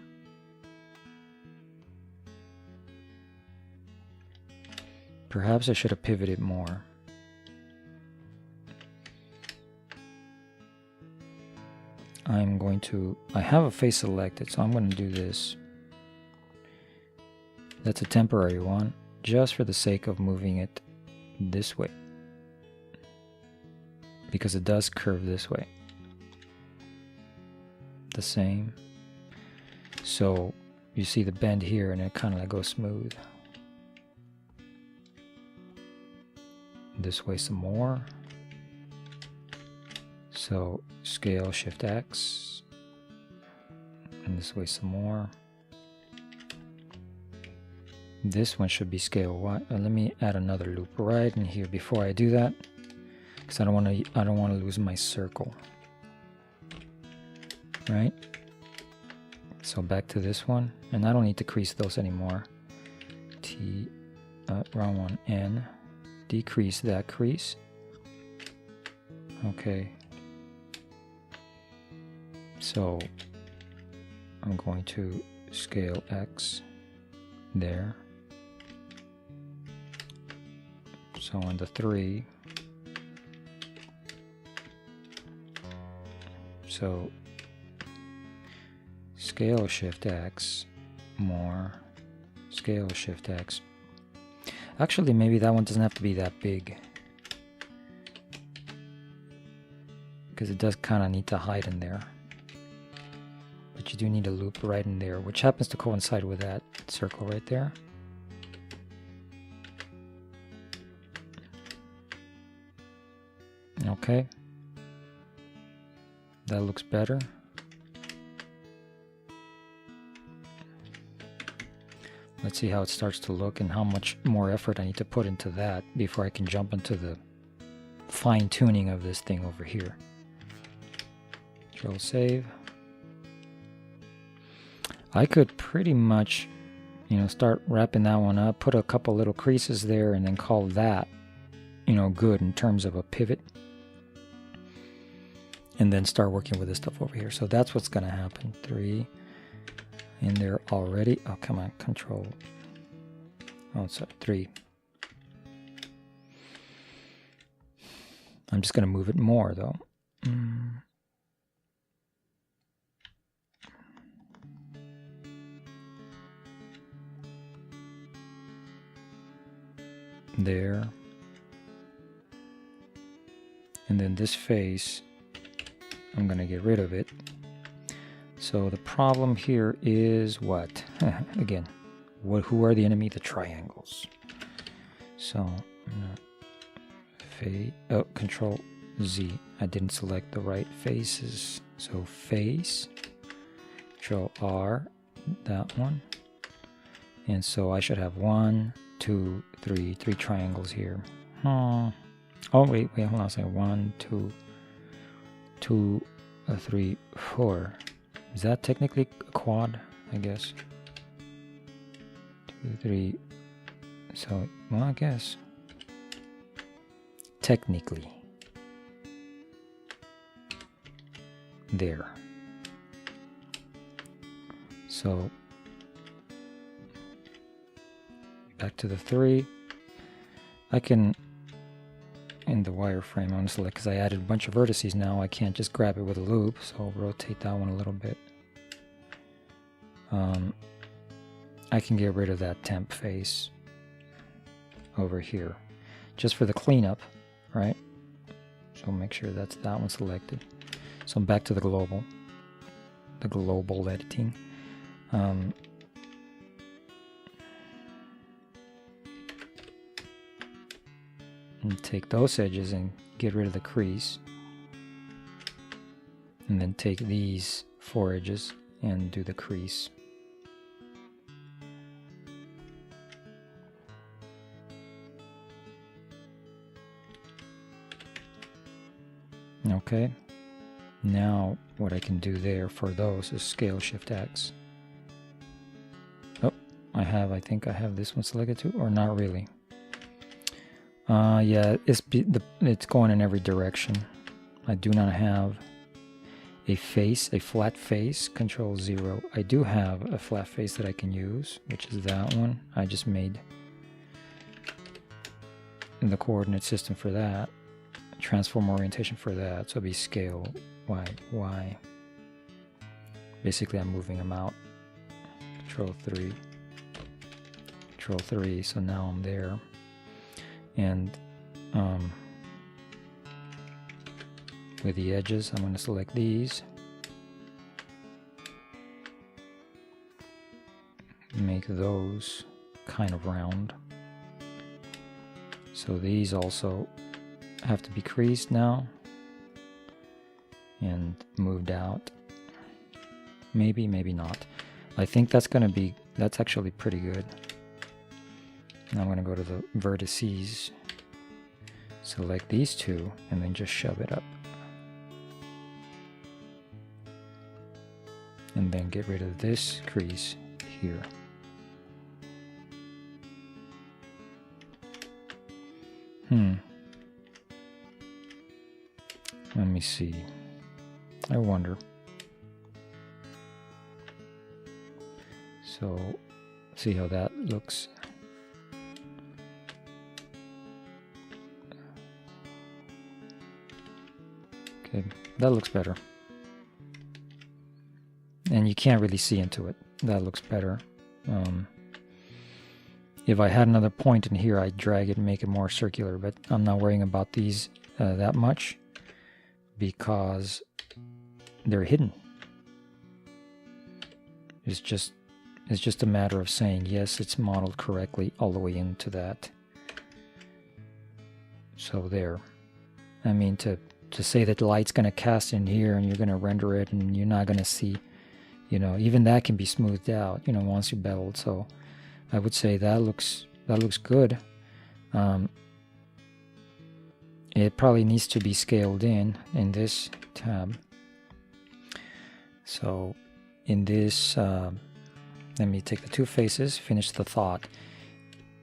A: Perhaps I should have pivoted more. I have a face selected, so I'm going to do this. That's a temporary one, just for the sake of moving it this way, because it does curve this way. The same. So you see the bend here, and it kind of like goes smooth. This way some more. So scale shift X, and this way some more. This one should be scale Y. Let me add another loop right in here before I do that, because I don't want to lose my circle. Right. So back to this one, and I don't need to crease those anymore. Wrong one. N. Decrease that crease. Okay. So I'm going to scale X there. So on the 3. So scale shift X more. Scale shift X. Actually, maybe that one doesn't have to be that big, because it does kind of need to hide in there. But you do need a loop right in there, which happens to coincide with that circle right there. Okay. That looks better. Let's see how it starts to look and how much more effort I need to put into that before I can jump into the fine-tuning of this thing over here. Control save. I could pretty much, start wrapping that one up, put a couple little creases there, and then call that, good in terms of a pivot. And then start working with this stuff over here. So that's what's going to happen. 3 in there already. Oh, come on, control. Oh, sorry, 3. I'm just going to move it more, though. There. And then this face, I'm going to get rid of it. So the problem here is what? Again, who are the enemy? The triangles. So I'm going to fade. Oh, Control Z. I didn't select the right faces. So face. Control R. That one. And so I should have 1, 2, 3 triangles here. Oh wait, hold on a second. 1, 2, 3, 4. Is that technically a quad? I guess. 2, 3. So, well, I guess. Technically. There. So, back to the 3. I can, in the wireframe, honestly, because I added a bunch of vertices now, I can't just grab it with a loop, so I'll rotate that one a little bit. I can get rid of that temp face over here, just for the cleanup, right? So make sure that's that one selected. So back to the global editing. And take those edges and get rid of the crease. And then take these 4 edges and do the crease. Okay, now what I can do there for those is scale Shift X. Oh, I think I have this one selected too, or not really. Yeah, it's going in every direction. I do not have a flat face, Control 0. I do have a flat face that I can use, which is that one. I just made the coordinate system for that. Transform orientation for that, so it'll be scale Y. Basically, I'm moving them out. Control 3, so now I'm there. And with the edges, I'm going to select these. Make those kind of round. So these also have to be creased now and moved out. Maybe not. I think that's actually pretty good. Now I'm going to go to the vertices, select these 2, and then just shove it up. And then get rid of this crease here. Let me see. I wonder. So, see how that looks. Okay, that looks better. And you can't really see into it. That looks better. If I had another point in here, I'd drag it and make it more circular, but I'm not worrying about these that much because they're hidden. It's just a matter of saying, yes, it's modeled correctly all the way into that. So there. I mean, to say that light's going to cast in here and you're going to render it and you're not going to see, even that can be smoothed out, once you beveled. So I would say that looks good. It probably needs to be scaled in this tab. So in this, let me take the 2 faces, finish the thought.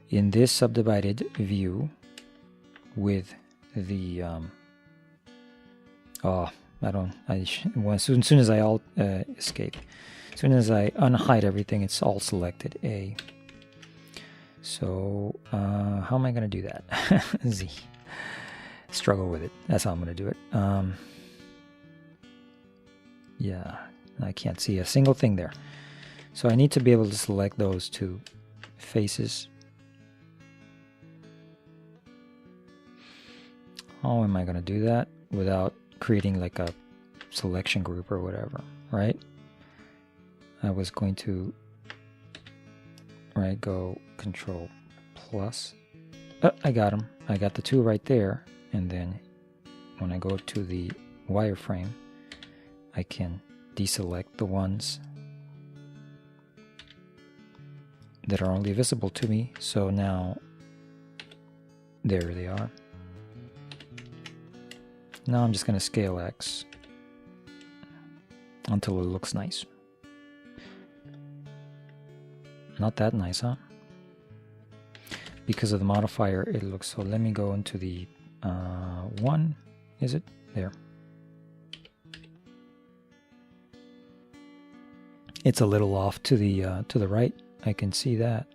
A: In this subdivided view with the, as soon as I escape, as soon as I unhide everything, it's all selected A. So how am I going to do that? Z. Struggle with it. That's how I'm going to do it. Yeah, I can't see a single thing there. So I need to be able to select those 2 faces. How am I going to do that without creating like a selection group or whatever, right? I was going to go Control plus. I got them. I got the 2 right there. And then when I go to the wireframe, I can deselect the ones that are only visible to me. So now, there they are. Now I'm just going to scale X until it looks nice. Not that nice, huh? Because of the modifier, it looks so. Let me go into the 1. Is it? There. It's a little off to the right. I can see that.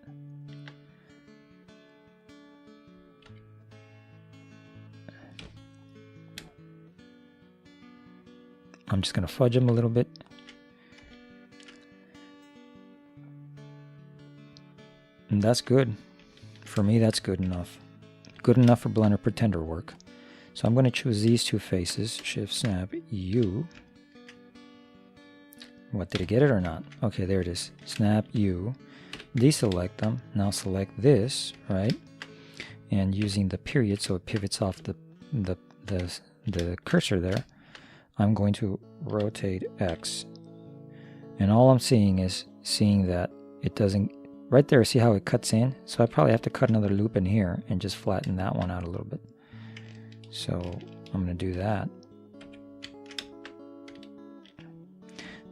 A: I'm just going to fudge them a little bit. And that's good. For me, that's good enough. Good enough for Blender Pretender work. So I'm going to choose these 2 faces, Shift Snap U, What, did it get it or not? Okay, there it is. Snap U, deselect them. Now select this, right? And using the period, so it pivots off the cursor there, I'm going to rotate X. And all I'm seeing is that it doesn't, right there, see how it cuts in? So I probably have to cut another loop in here and just flatten that one out a little bit. So I'm going to do that.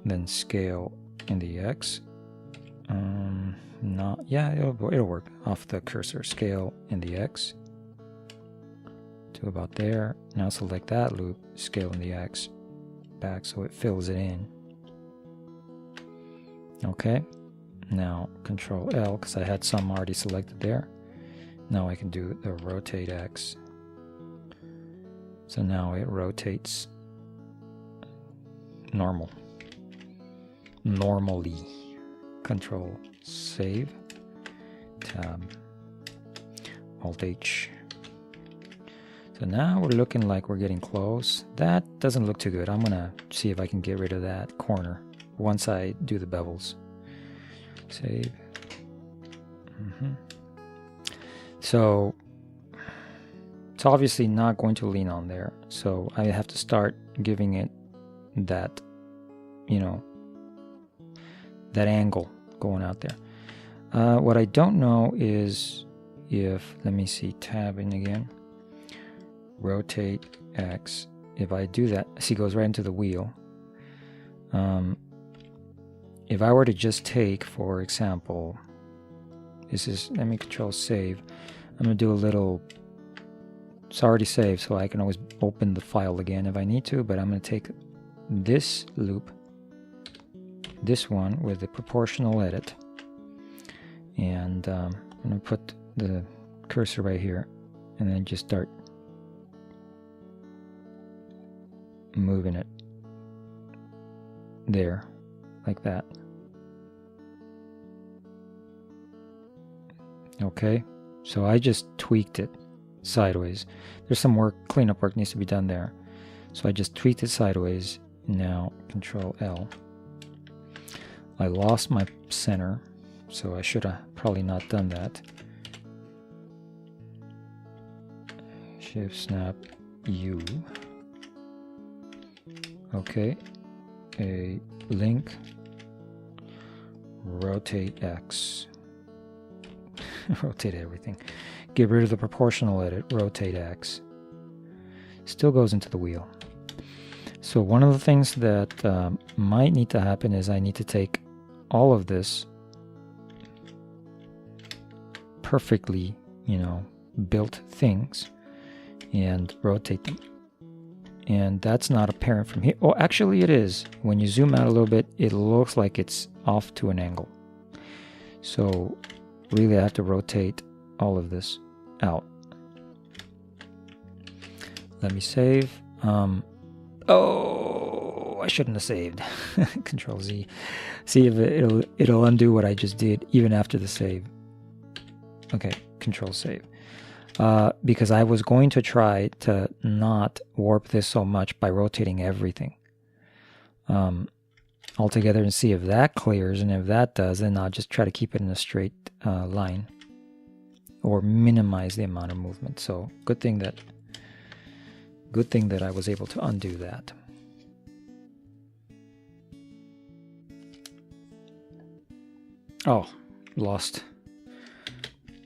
A: Then scale in the X. Yeah, it'll work off the cursor. Scale in the X to about there. Now select that loop, scale in the X back so it fills it in. Okay, now Control L because I had some already selected there. Now I can do the rotate X. So now it rotates normally. Control save, tab, Alt H. So now we're looking like we're getting close. That doesn't look too good. I'm gonna see if I can get rid of that corner once I do the bevels. Save. So it's obviously not going to lean on there. So I have to start giving it that, you know, that angle going out there. What I don't know is if, let me see, tab in again, rotate X. If I do that, see, it goes right into the wheel. If I were to just take, for example, this is, let me Control save. I'm going to do a little, it's already saved, so I can always open the file again if I need to, but I'm going to take this loop, this one with the proportional edit, and I'm going to put the cursor right here and then just start moving it there like that. Okay, so I just tweaked it sideways. There's some work, cleanup work needs to be done there, so I just tweaked it sideways. Now Control L. I lost my center, so I should have probably not done that. Shift snap U. Okay, a link, rotate X. Rotate everything. Get rid of the proportional edit, rotate X. Still goes into the wheel. So one of the things that might need to happen is I need to take all of this perfectly, you know, built things and rotate them. And that's not apparent from here. Oh, actually it is. When you zoom out a little bit, it looks like it's off to an angle. So really I have to rotate all of this out. Let me save. Oh, I shouldn't have saved. Control Z. See if it'll undo what I just did even after the save. Okay, Control save. Because I was going to try to not warp this so much by rotating everything altogether and see if that clears, and if that does, then I'll just try to keep it in a straight line or minimize the amount of movement. So good thing that I was able to undo that. Oh,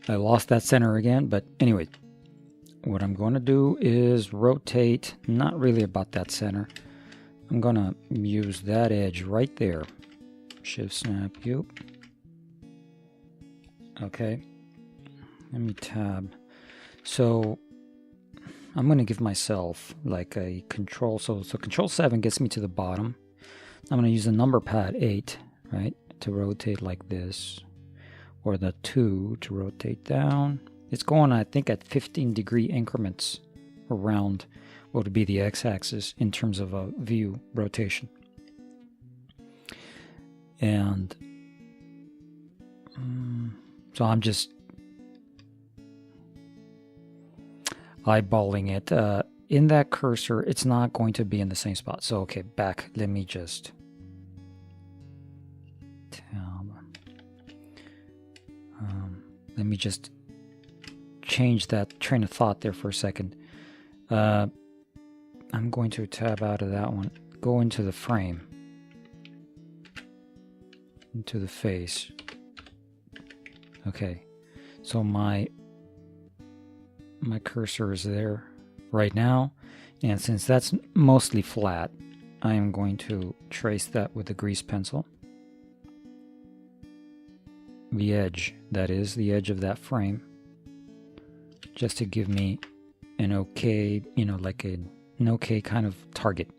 A: I lost that center again, but anyway, what I'm going to do is rotate, not really about that center. I'm going to use that edge right there. Shift snap U. Okay. Let me tab. So I'm going to give myself like a control. So Control 7 gets me to the bottom. I'm going to use the number pad 8, right, to rotate like this, or the 2 to rotate down. It's going, I think, at 15-degree increments around what would be the x-axis in terms of a view rotation. And so I'm just eyeballing it. In that cursor, it's not going to be in the same spot. So, okay, back. Let me just let me just change that train of thought there for a second. I'm going to tab out of that one, go into the frame, into the face. Okay, so my cursor is there right now, and since that's mostly flat, I am going to trace that with a grease pencil. The edge, that is, the edge of that frame, just to give me an okay, like an okay kind of target.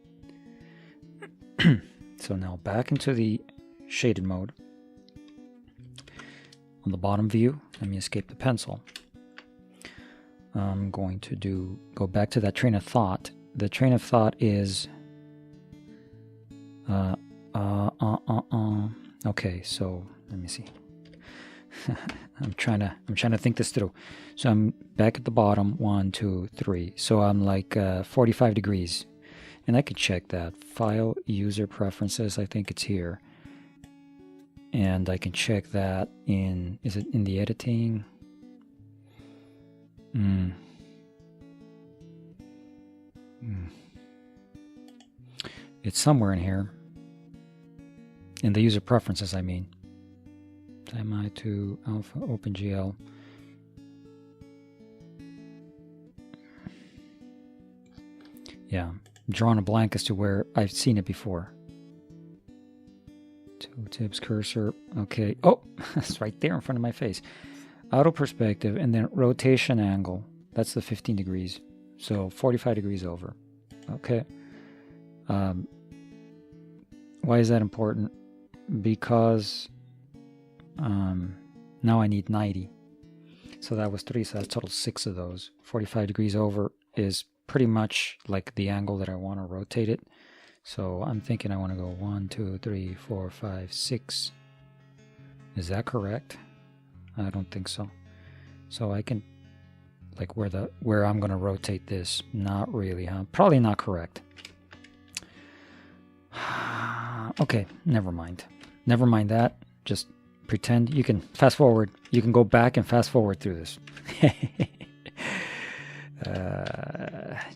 A: So now back into the shaded mode. On the bottom view, let me escape the pencil. I'm going to go back to that train of thought. The train of thought is okay, so let me see. I'm trying to think this through. So I'm back at the bottom, 1, 2, 3. So I'm like 45 degrees, and I could check that. File, user preferences. I think it's here, and I can check that in. Is it in the editing? It's somewhere in here. In the user preferences, I mean. Time to alpha OpenGL. Yeah, drawing a blank as to where I've seen it before. Tooltips, cursor. Okay. Oh, that's right there in front of my face. Auto perspective, and then rotation angle. That's the 15 degrees. So 45 degrees over. Okay. Why is that important? Because now I need 90. So that was 3, so that's total 6 of those. 45 degrees over is pretty much like the angle that I want to rotate it. So I'm thinking I want to go 1, 2, 3, 4, 5, 6. Is that correct? I don't think so. So I can, like, where I'm going to rotate this. Not really, huh? Probably not correct. Okay, never mind. Never mind that. Just pretend. You can fast forward. You can go back and fast forward through this.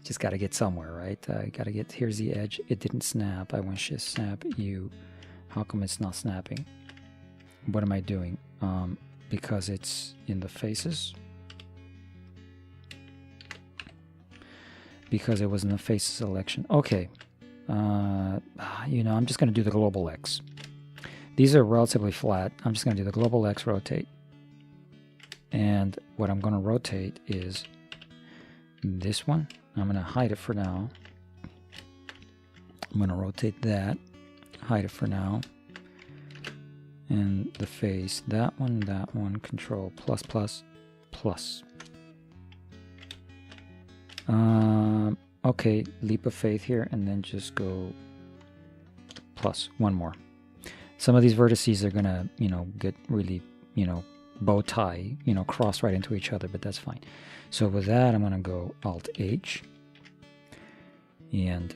A: Just got to get somewhere, right? I got to get, here's the edge. It didn't snap. I went shift snap U. How come it's not snapping? What am I doing? Because it's in the faces. Because it was in the face selection. Okay. I'm just going to do the global X. These are relatively flat. I'm just going to do the global X rotate. And what I'm going to rotate is this one. I'm going to hide it for now. I'm going to rotate that. Hide it for now. And the face, that one, control, plus, plus, plus. Okay, leap of faith here, and then just go plus, one more. Some of these vertices are gonna, get really, bow tie, cross right into each other, but that's fine. So with that, I'm gonna go Alt-H, and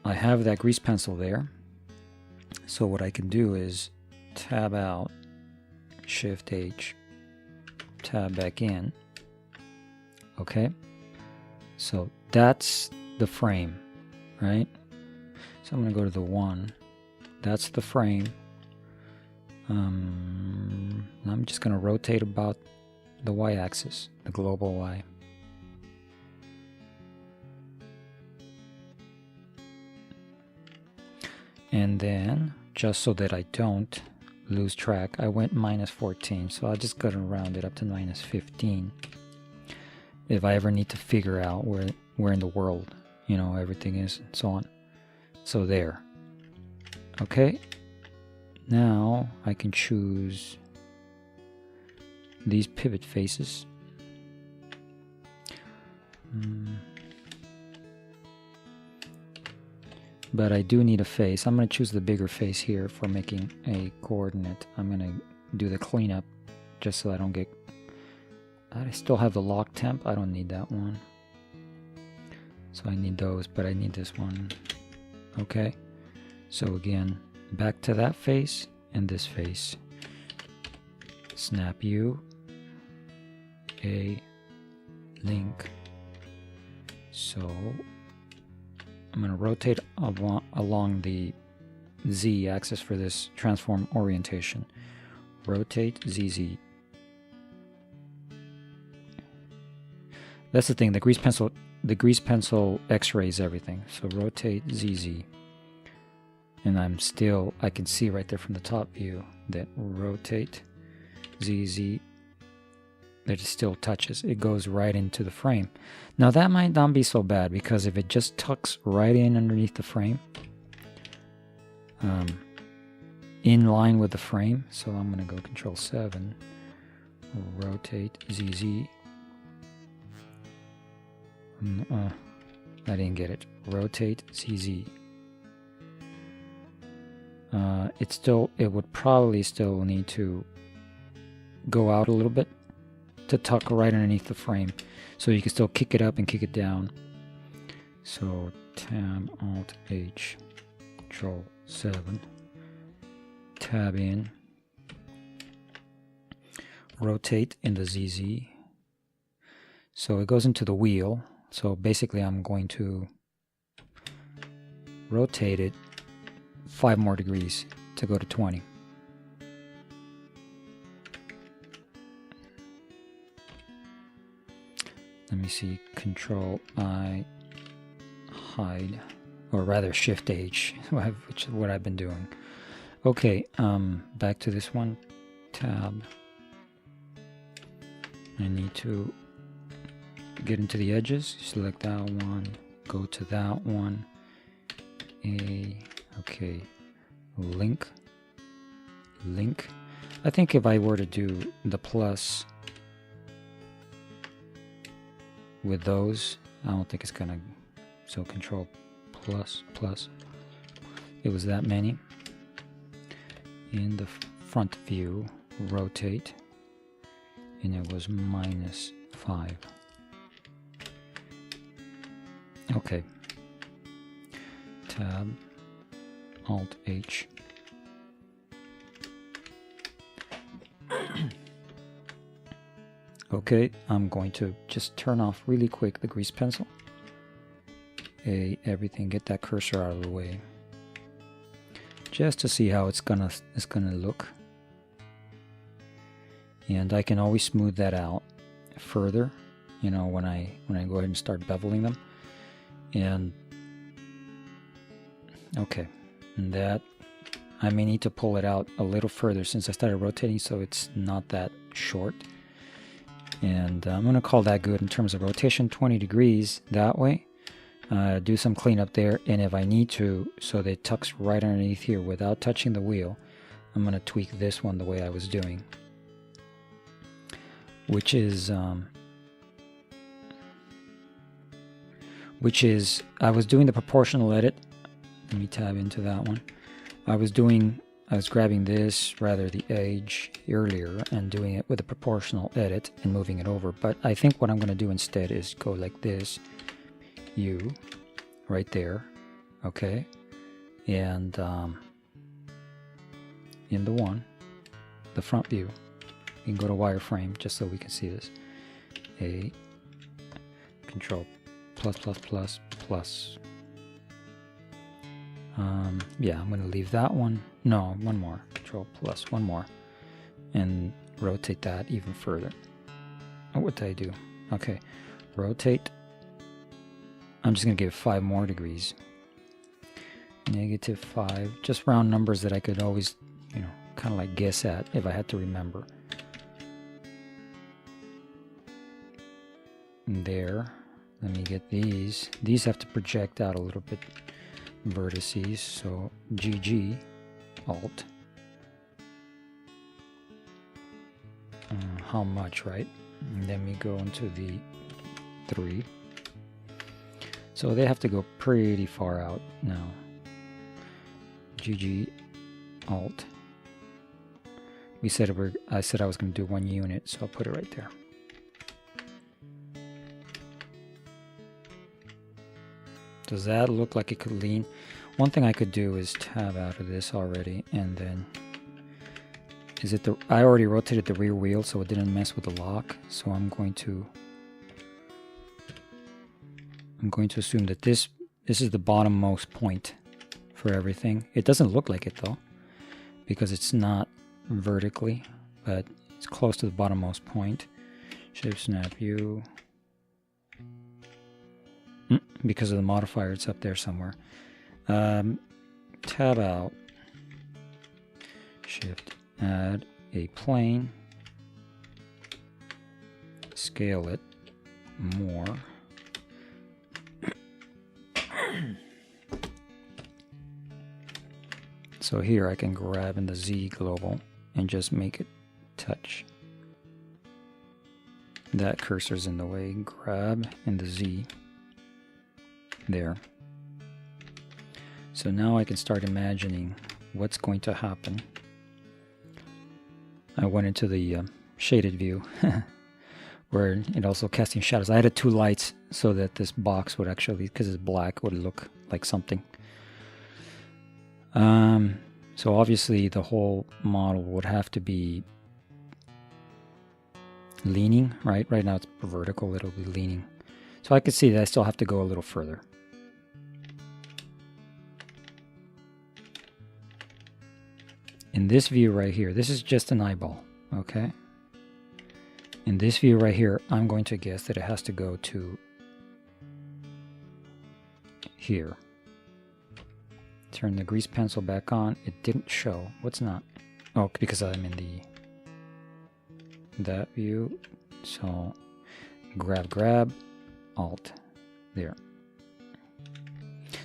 A: I have that grease pencil there. So what I can do is tab out, Shift-H, tab back in. Okay, so that's the frame, right? So I'm going to go to the 1. That's the frame. I'm just going to rotate about the y-axis, the global y. And then, just so that I don't lose track, I went -14, so I just got to round it up to -15. If I ever need to figure out where in the world, everything is, and so on. So there. Okay. Now I can choose these pivot faces. But I do need a face. I'm going to choose the bigger face here for making a coordinate. I'm going to do the cleanup just so I don't get... I still have the lock temp. I don't need that one. So I need those, but I need this one. Okay. So again, back to that face and this face. Snap U, A, link. So I'm going to rotate along the Z axis for this transform orientation. Rotate ZZ. That's the thing, the grease pencil x-rays everything. So rotate ZZ. And I can see right there from the top view that rotate ZZ, that it still touches. It goes right into the frame. Now that might not be so bad, because if it just tucks right in underneath the frame, in line with the frame, so I'm going to go Control 7, rotate ZZ. I didn't get it. Rotate ZZ. It would probably still need to go out a little bit to tuck right underneath the frame, so you can still kick it up and kick it down. So Tab Alt H, Control 7, tab in, rotate in the ZZ. So it goes into the wheel. So basically I'm going to rotate it 5 more degrees to go to 20. Let me see, Control I, hide, or rather Shift H, which is what I've been doing. Okay, back to this one, tab. I need to get into the edges, select that one, go to that one, okay, link. I think if I were to do the plus with those, I don't think it's gonna, so Control plus, it was that many. In the front view, rotate, and it was -5. Okay, tab, Alt H. Okay, I'm going to just turn off really quick the grease pencil. Everything, get that cursor out of the way, just to see how it's gonna look. And I can always smooth that out further, you know, when I go ahead and start beveling them. And okay, and that I may need to pull it out a little further since I started rotating, so it's not that short. And I'm going to call that good in terms of rotation, 20 degrees that way. Do some cleanup there, and if I need to, so that it tucks right underneath here without touching the wheel, I'm going to tweak this one the way I was doing, which is I was doing the proportional edit. Let me tab into that one. I was grabbing this, rather the edge earlier, and doing it with a proportional edit and moving it over. But I think what I'm going to do instead is go like this, right there, okay, and in the front view, you can go to wireframe just so we can see this. Control plus. Yeah, I'm going to leave that one. No, one more. Control plus, one more. And rotate that even further. Oh, what did I do? Okay, rotate. I'm just going to give it 5 more degrees. -5. Just round numbers that I could always, you know, kind of like guess at if I had to remember. And there. Let me get these. These have to project out a little bit. Vertices, so GG, Alt. How much, right? And then we go into the 3. So they have to go pretty far out now. GG, Alt. I said I was going to do 1 unit, so I'll put it right there. Does that look like it could lean? One thing I could do is tab out of this already and then Is it the? I already rotated the rear wheel, so it didn't mess with the lock. So I'm going to assume that this is the bottommost point for everything. It doesn't look like it though, because it's not vertically, but it's close to the bottommost point. Shift snap U. Because of the modifier, it's up there somewhere. Tab out. Shift add a plane. Scale it more. So here I can grab in the Z global and just make it touch. That cursor's in the way. Grab in the Z. There. So now I can start imagining what's going to happen. I went into the shaded view where it also casting shadows. I added 2 lights so that this box would actually, because it's black, would look like something. So obviously the whole model would have to be leaning, right? Right now it's vertical, it'll be leaning. So I can see that I still have to go a little further. In this view right here, this is just an eyeball, okay? In this view right here, I'm going to guess that it has to go to here. Turn the grease pencil back on. It didn't show. What's not? Oh, because I'm in that view. So grab, Alt, there.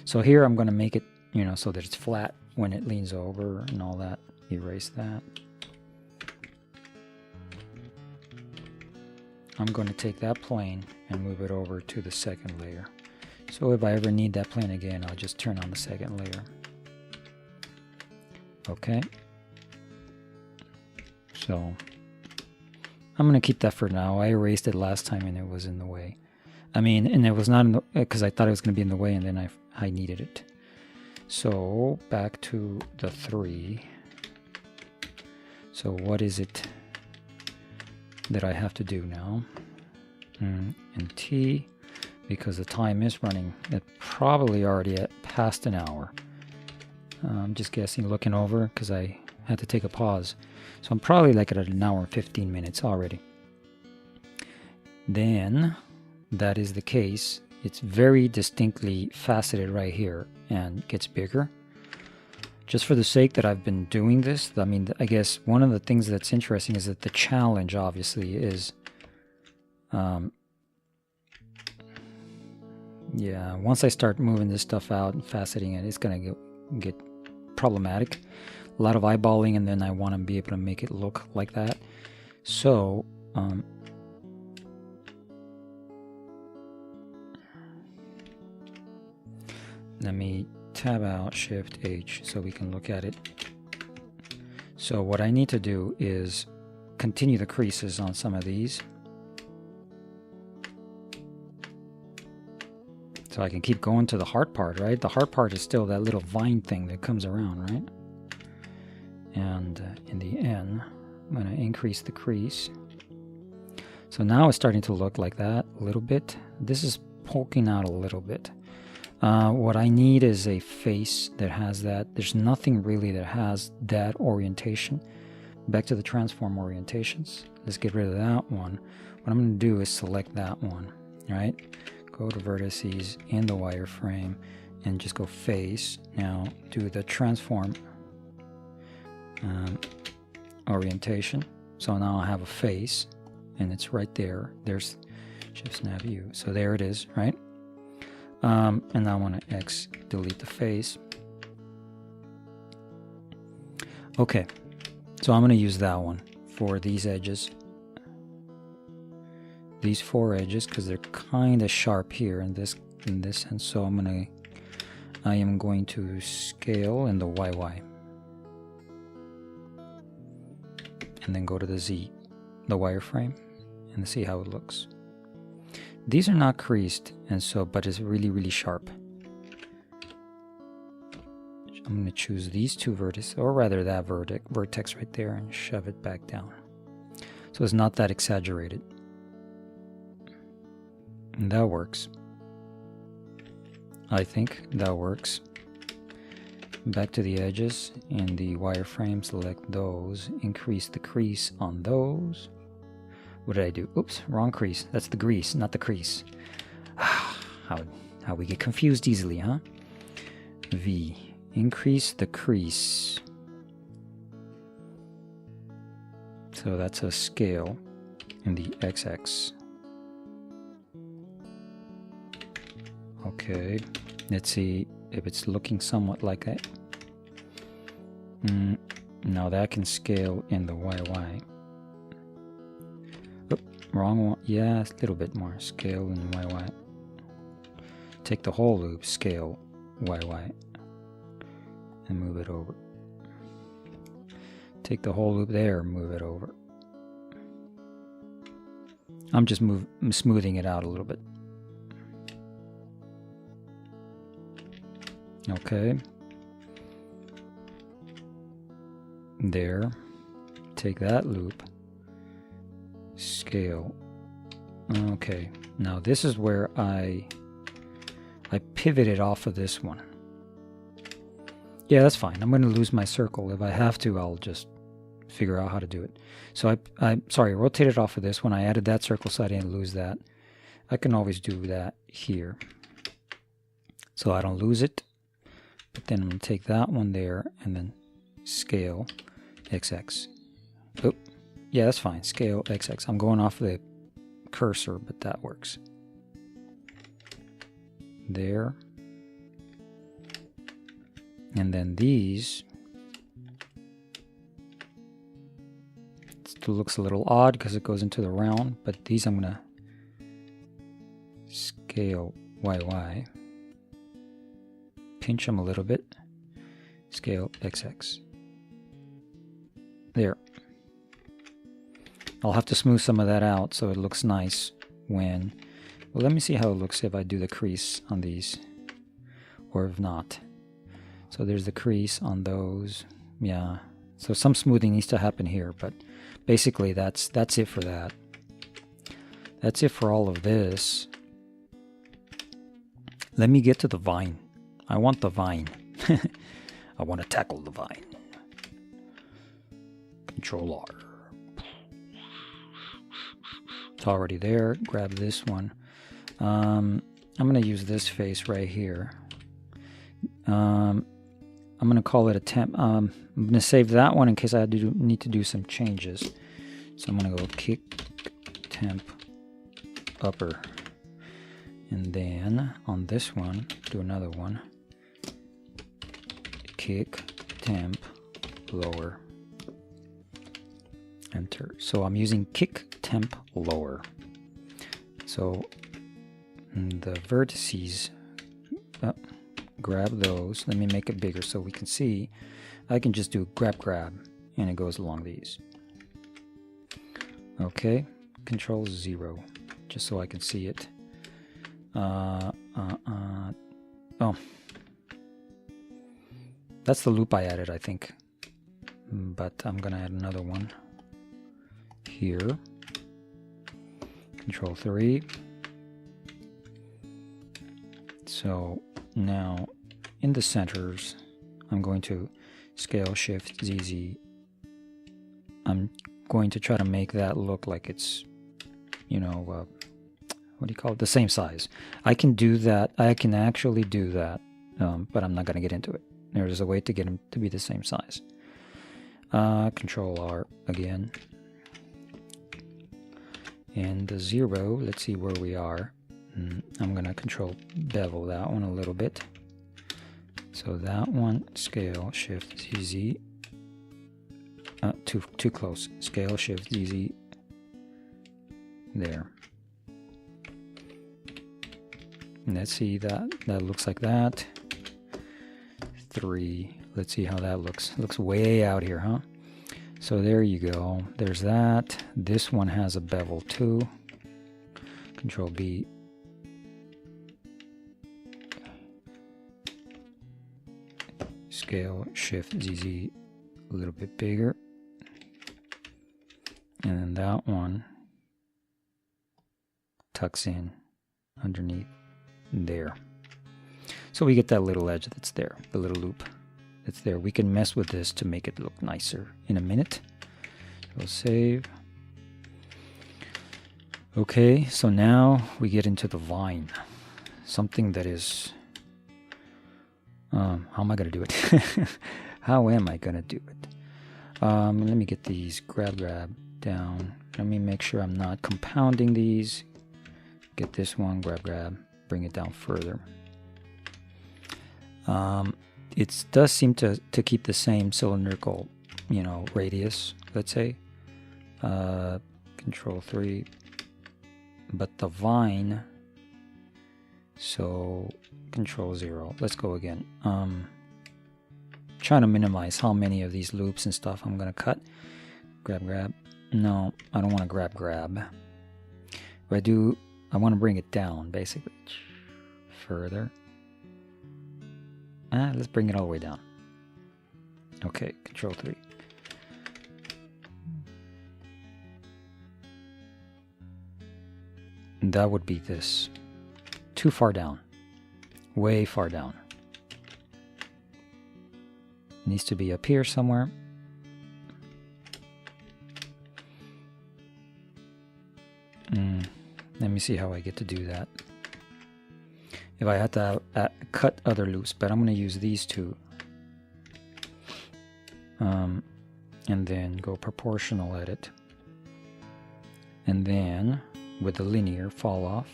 A: So here I'm going to make it, you know, so that it's flat when it leans over and all that. Erase that. I'm going to take that plane and move it over to the second layer. So if I ever need that plane again, I'll just turn on the second layer. Okay. So I'm going to keep that for now. I erased it last time and it was in the way. I mean, and it was not in the, because I thought it was going to be in the way and then I needed it. So back to the 3. So what is it that I have to do now? And T, because the time is running, it probably already at past an hour. I'm just guessing, looking over, because I had to take a pause. So I'm probably like at an hour and 15 minutes already. Then, that is the case. It's very distinctly faceted right here and gets bigger. Just for the sake that I've been doing this, I mean, I guess one of the things that's interesting is that the challenge obviously is, yeah, once I start moving this stuff out and faceting it, it's going to get problematic. A lot of eyeballing, and then I want to be able to make it look like that. So, let me tab out, Shift H, so we can look at it. So what I need to do is continue the creases on some of these. So I can keep going to the hard part, right? The hard part is still that little vine thing that comes around, right? And in the end, I'm going to increase the crease. So now it's starting to look like that a little bit. This is poking out a little bit. What I need is a face that has that. There's nothing really that has that orientation. Back to the transform orientations. Let's get rid of that one. What I'm going to do is select that one, right? Go to vertices in the wireframe and just go face. Now do the transform orientation. So now I have a face and it's right there. There's Shift Snap U. So there it is, right? And now I want to X delete the face. Okay, so I'm going to use that one for these edges, these 4 edges, because they're kind of sharp here in this and so I am going to scale in the YY and then go to the Z, the wireframe, and see how it looks. These are not creased, and so, but it's really, really sharp. I'm going to choose these two vertices, or rather that vertex right there, and shove it back down. So it's not that exaggerated. And that works. I think that works. Back to the edges in the wireframe, select those, increase the crease on those. What did I do? Oops, wrong crease. That's the grease, not the crease. How we get confused easily, huh? V, increase the crease. So that's a scale in the XX. Okay, let's see if it's looking somewhat like that. Now that can scale in the YY. Oop, wrong one. Yeah, a little bit more. Scale in YY. Take the whole loop, scale YY, and move it over. Take the whole loop there, move it over. I'm just smoothing it out a little bit. Okay. There. Take that loop. Scale. Okay. Now this is where I pivoted off of this one. Yeah, that's fine. I'm going to lose my circle. If I have to, I'll just figure out how to do it. So I rotated off of this one. I added that circle so I didn't lose that. I can always do that here, so I don't lose it. But then I'm going to take that one there and then scale XX. Oh, yeah, that's fine. Scale XX. I'm going off the cursor, but that works. There. And then these, it still looks a little odd because it goes into the round, but these I'm going to scale YY, pinch them a little bit, scale XX. There. I'll have to smooth some of that out so it looks nice when, well, let me see how it looks if I do the crease on these, or if not. So there's the crease on those. Yeah. So some smoothing needs to happen here, but basically that's it for that. That's it for all of this. Let me get to the vine. I want the vine. I want to tackle the vine. Control R. It's already there. Grab this one. I'm going to use this face right here. I'm going to call it a temp. I'm going to save that one in case I need to do some changes. So I'm going to go kick temp upper. And then on this one, do another one. Kick temp lower. Enter. So I'm using kick temp lower. So the vertices, grab those. Let me make it bigger so we can see. I can just do grab and it goes along these. Okay, Control 0 just so I can see it. Oh, that's the loop I added, I think, but I'm gonna add another one here. Control 3. So now in the centers I'm going to scale Shift ZZ. I'm going to try to make that look like it's, you know, what do you call it, the same size. I can do that. I can actually do that, but I'm not going to get into it. There's a way to get them to be the same size. Control R again. And the 0, let's see where we are. I'm going to control bevel that one a little bit. So that one, scale Shift ZZ. Too close. Scale Shift ZZ. There. Let's see that looks like that. 3. Let's see how that looks. It looks way out here, huh? So there you go. There's that. This one has a bevel too. Control B. scale shift ZZ a little bit bigger, and then that one tucks in underneath there. So we get that little edge that's there, the little loop that's there. We can mess with this to make it look nicer in a minute. We'll save. Okay, so now we get into the vine. Something that is... how am I going to do it? How am I going to do it? Let me get these grab down. Let me make sure I'm not compounding these. Get this one, grab, bring it down further. It does seem to keep the same cylindrical, radius, let's say. Control 3. But the vine, so Control 0. Let's go again. Trying to minimize how many of these loops and stuff I'm going to cut. Grab. No, I don't want to grab. If I do, I want to bring it down, basically. Further. Let's bring it all the way down. Okay, Control 3. And that would be this. Too far down. Way far down. It needs to be up here somewhere. Let me see how I get to do that. If I had to cut other loops, but I'm going to use these two. And then go proportional edit. And then with the linear fall off,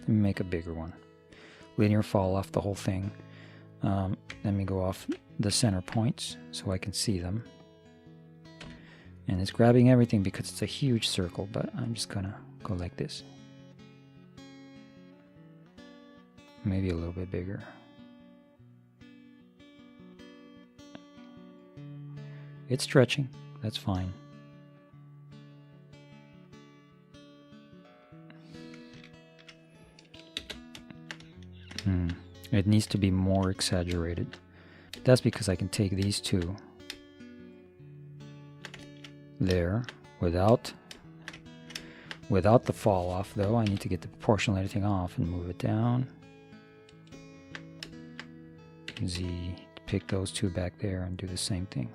A: let me make a bigger one. Linear fall off the whole thing. Let me go off the center points so I can see them. And it's grabbing everything because it's a huge circle, but I'm just gonna go like this. Maybe a little bit bigger. It's stretching, that's fine. It needs to be more exaggerated. That's because I can take these two there without the fall off, though. I need to get the proportional editing off and move it down. Z, pick those two back there and do the same thing.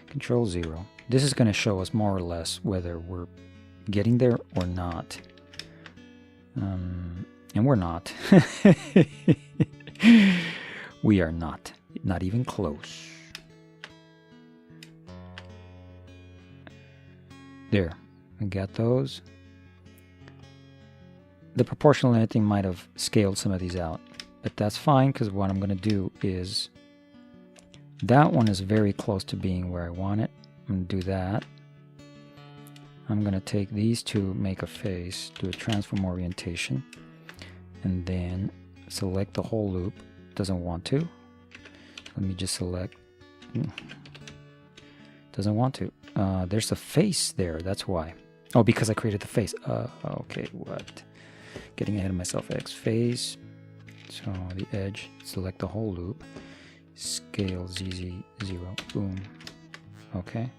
A: Control 0. This is going to show us more or less whether we're getting there or not. And we're not. We are not. Not even close. There. I got those. The proportional editing might have scaled some of these out. But that's fine, because what I'm going to do is... that one is very close to being where I want it. I'm going to do that. I'm going to take these two, make a face, do a transform orientation, and then select the whole loop. Doesn't want to. Let me just select. Doesn't want to. There's a face there, that's why. Oh, because I created the face. Okay, what? Getting ahead of myself. X face. So the edge, select the whole loop. Scale ZZ 0. Boom. Okay.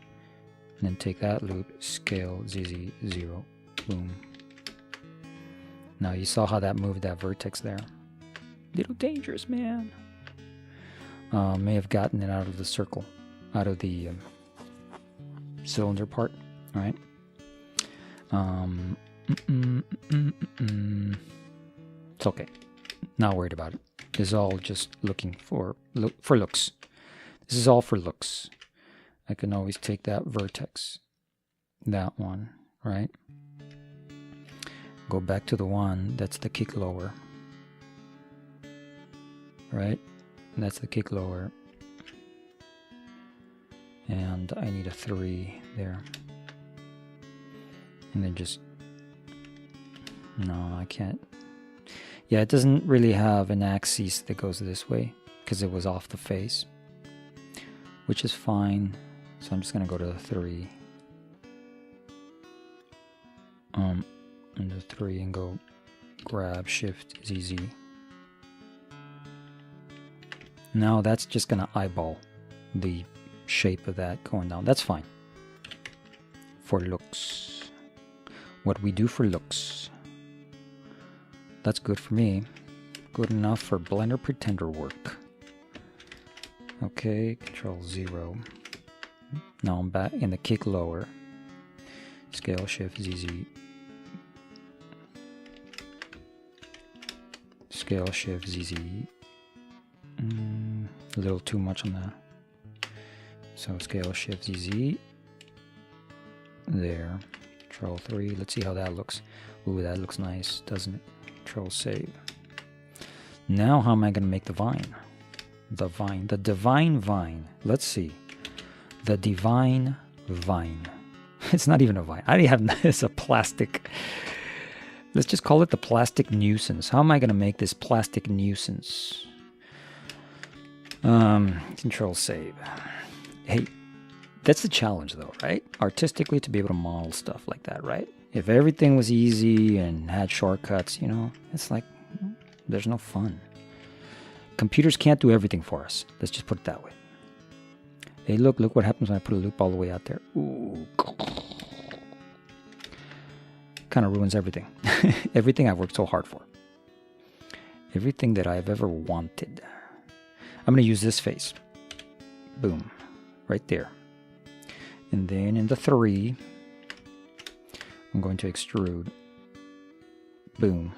A: And then take that loop, scale ZZ 0, boom. Now you saw how that moved that vertex there. Little dangerous, man. May have gotten it out of the circle, out of the cylinder part, right? It's okay. Not worried about it. This is all just looking for looks. This is all for looks. I can always take that vertex, that one, right? Go back to the one that's the kick lower, right? That's the kick lower. And I need a 3 there. And then just, no, I can't. Yeah, it doesn't really have an axis that goes this way because it was off the face, which is fine. So I'm just going to go to the 3. And the 3 and go grab Shift ZZ. Now that's just going to eyeball the shape of that going down. That's fine. For looks. What we do for looks. That's good for me. Good enough for Blender Pretender work. Okay, Control 0. Now I'm back in the kick lower. Scale Shift ZZ. Scale Shift ZZ. A little too much on that. So Scale Shift ZZ. There. Control 3. Let's see how that looks. Ooh, that looks nice, doesn't it? Control Save. Now how am I going to make the vine? The vine. The divine vine. Let's see. The divine vine. It's not even a vine. I already have this, a plastic. Let's just call it the plastic nuisance. How am I going to make this plastic nuisance? Control Save. Hey, that's the challenge though, right? Artistically to be able to model stuff like that, right? If everything was easy and had shortcuts, you know, it's like, there's no fun. Computers can't do everything for us. Let's just put it that way. Hey, look what happens when I put a loop all the way out there. Ooh. Kind of ruins everything. Everything I've worked so hard for. Everything that I've ever wanted. I'm going to use this face. Boom. Right there. And then in the 3, I'm going to extrude. Boom.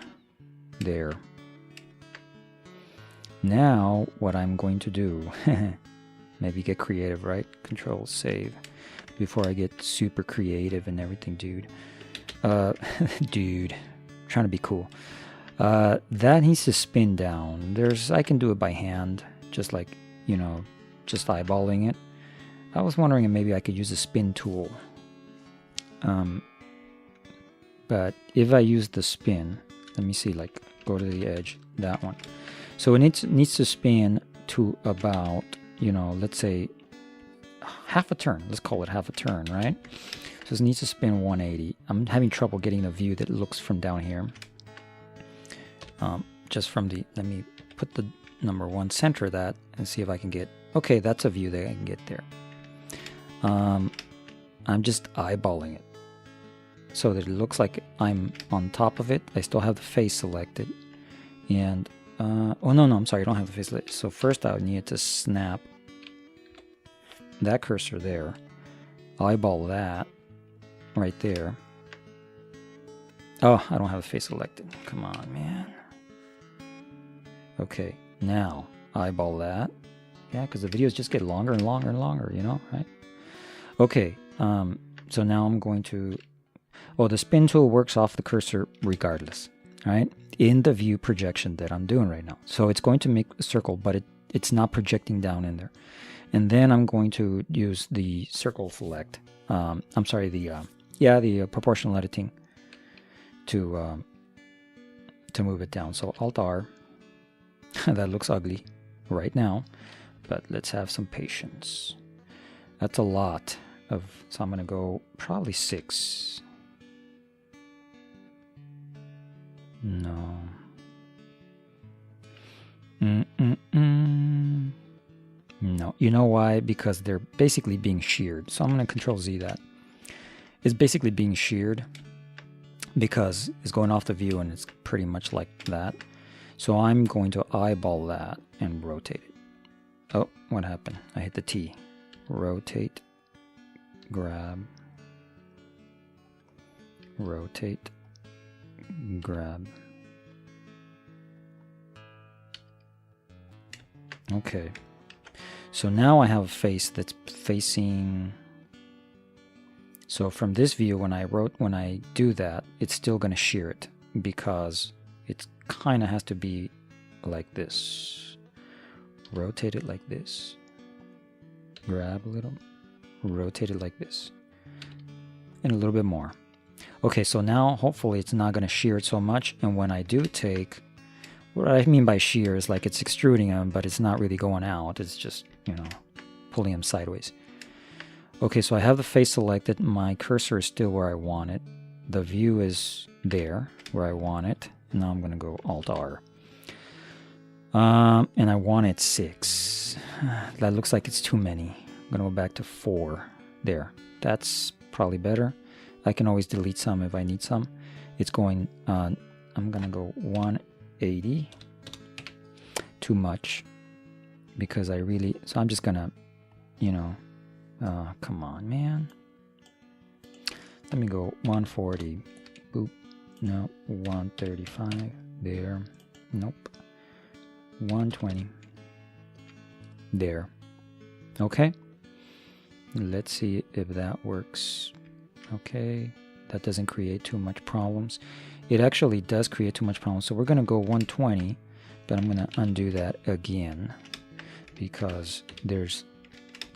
A: There. Now, what I'm going to do, maybe get creative, right? Control Save. Before I get super creative and everything, dude. Dude. Trying to be cool. That needs to spin down. I can do it by hand, just like, you know, just eyeballing it. I was wondering if maybe I could use a spin tool. But if I use the spin, let me see, like, go to the edge, that one. So it needs to spin to about, you know, let's say half a turn. Let's call it half a turn, right? So it needs to spin 180. I'm having trouble getting a view that looks from down here. Just from the, let me put the number 1, center that, and see if I can get, okay, that's a view that I can get there. I'm just eyeballing it so that it looks like I'm on top of it. I still have the face selected. And, oh no, I'm sorry, I don't have the face selected. So first I would need to snap that cursor there, eyeball that right there. Oh, I don't have the face selected. Come on, man. Okay, now eyeball that. Yeah, because the videos just get longer and longer and longer, you know, right? Okay, so now I'm going to, the spin tool works off the cursor regardless, right? In the view projection that I'm doing right now. So it's going to make a circle, but it's not projecting down in there. And then I'm going to use the circle select. I'm sorry, the proportional editing to move it down. So Alt R. That looks ugly right now, but let's have some patience. That's a lot of, so I'm going to go probably 6. No. No. You know why? Because they're basically being sheared. So I'm going to Control Z that. It's basically being sheared because it's going off the view and it's pretty much like that. So I'm going to eyeball that and rotate it. Oh, what happened? I hit the T. Rotate. Grab. Rotate. Grab. Okay. So now I have a face that's facing. So from this view, when I do that, it's still going to shear it because it kind of has to be like this. Rotate it like this. Grab a little. Rotate it like this. And a little bit more. Okay, so now hopefully it's not going to shear it so much. And when I do take, what I mean by shear is like it's extruding them, but it's not really going out. It's just, you know, pulling them sideways. Okay, so I have the face selected. My cursor is still where I want it. The view is there where I want it. Now I'm going to go Alt R. And I wanted 6. That looks like it's too many. I'm gonna go back to 4. There. That's probably better. I can always delete some if I need some. It's going on. I'm gonna go 180. Too much. Because I really... So I'm just gonna, you know... come on, man. Let me go 140. Boop. No. 135. There. Nope. 120. There. Okay. Let's see if that works. Okay. That doesn't create too much problems. It actually does create too much problems. So we're going to go 120, but I'm going to undo that again because there's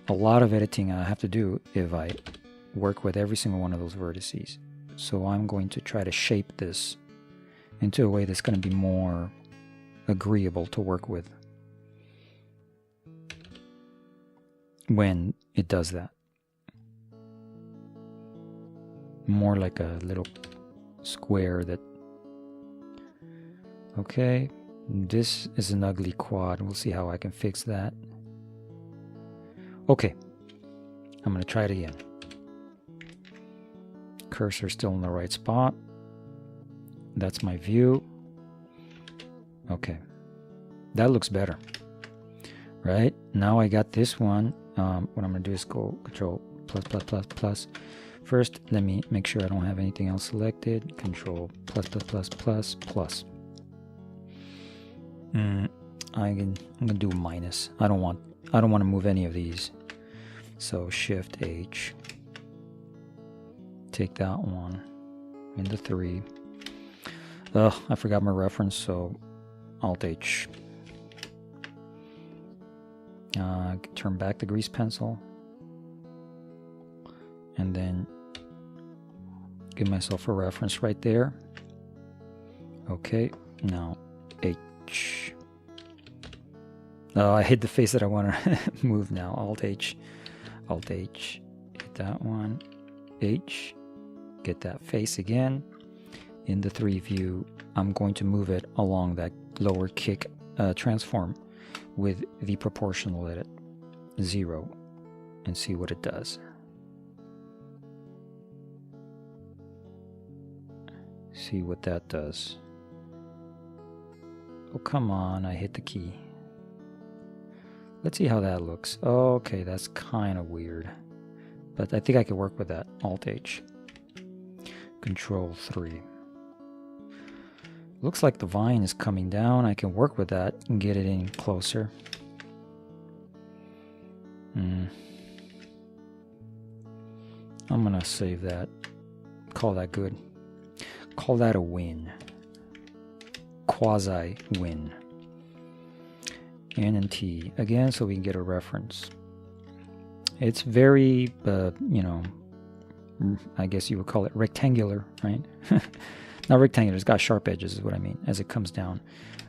A: a lot of editing I have to do if I work with every single one of those vertices. So I'm going to try to shape this into a way that's going to be more agreeable to work with when it does that. More like a little square that... Okay, this is an ugly quad. We'll see how I can fix that. Okay, I'm going to try it again. Cursor still in the right spot. That's my view. Okay, that looks better. Right, now I got this one. What I'm going to do is go Control plus plus plus plus. First, let me make sure I don't have anything else selected. Control plus plus plus plus plus. I'm gonna do minus. I don't want to move any of these. So Shift H. Take that one into 3. Ugh, I forgot my reference, so Alt H. Turn back the grease pencil. And then give myself a reference right there. Okay, now H. Oh, I hit the face that I want to move now. Alt H. Alt H. Hit that one. H. Get that face again. In the 3 view, I'm going to move it along that lower kick transform with the proportional edit 0 and see what it does. See what that does. Oh, come on, I hit the key. Let's see how that looks. Okay, that's kind of weird. But I think I can work with that. Alt H. Control 3. Looks like the vine is coming down. I can work with that and get it in closer. I'm gonna save that. Call that good. Call that a win. Quasi win. N and T again, so we can get a reference. It's very, you know, I guess you would call it rectangular, right? Not rectangular, it's got sharp edges is what I mean, as it comes down.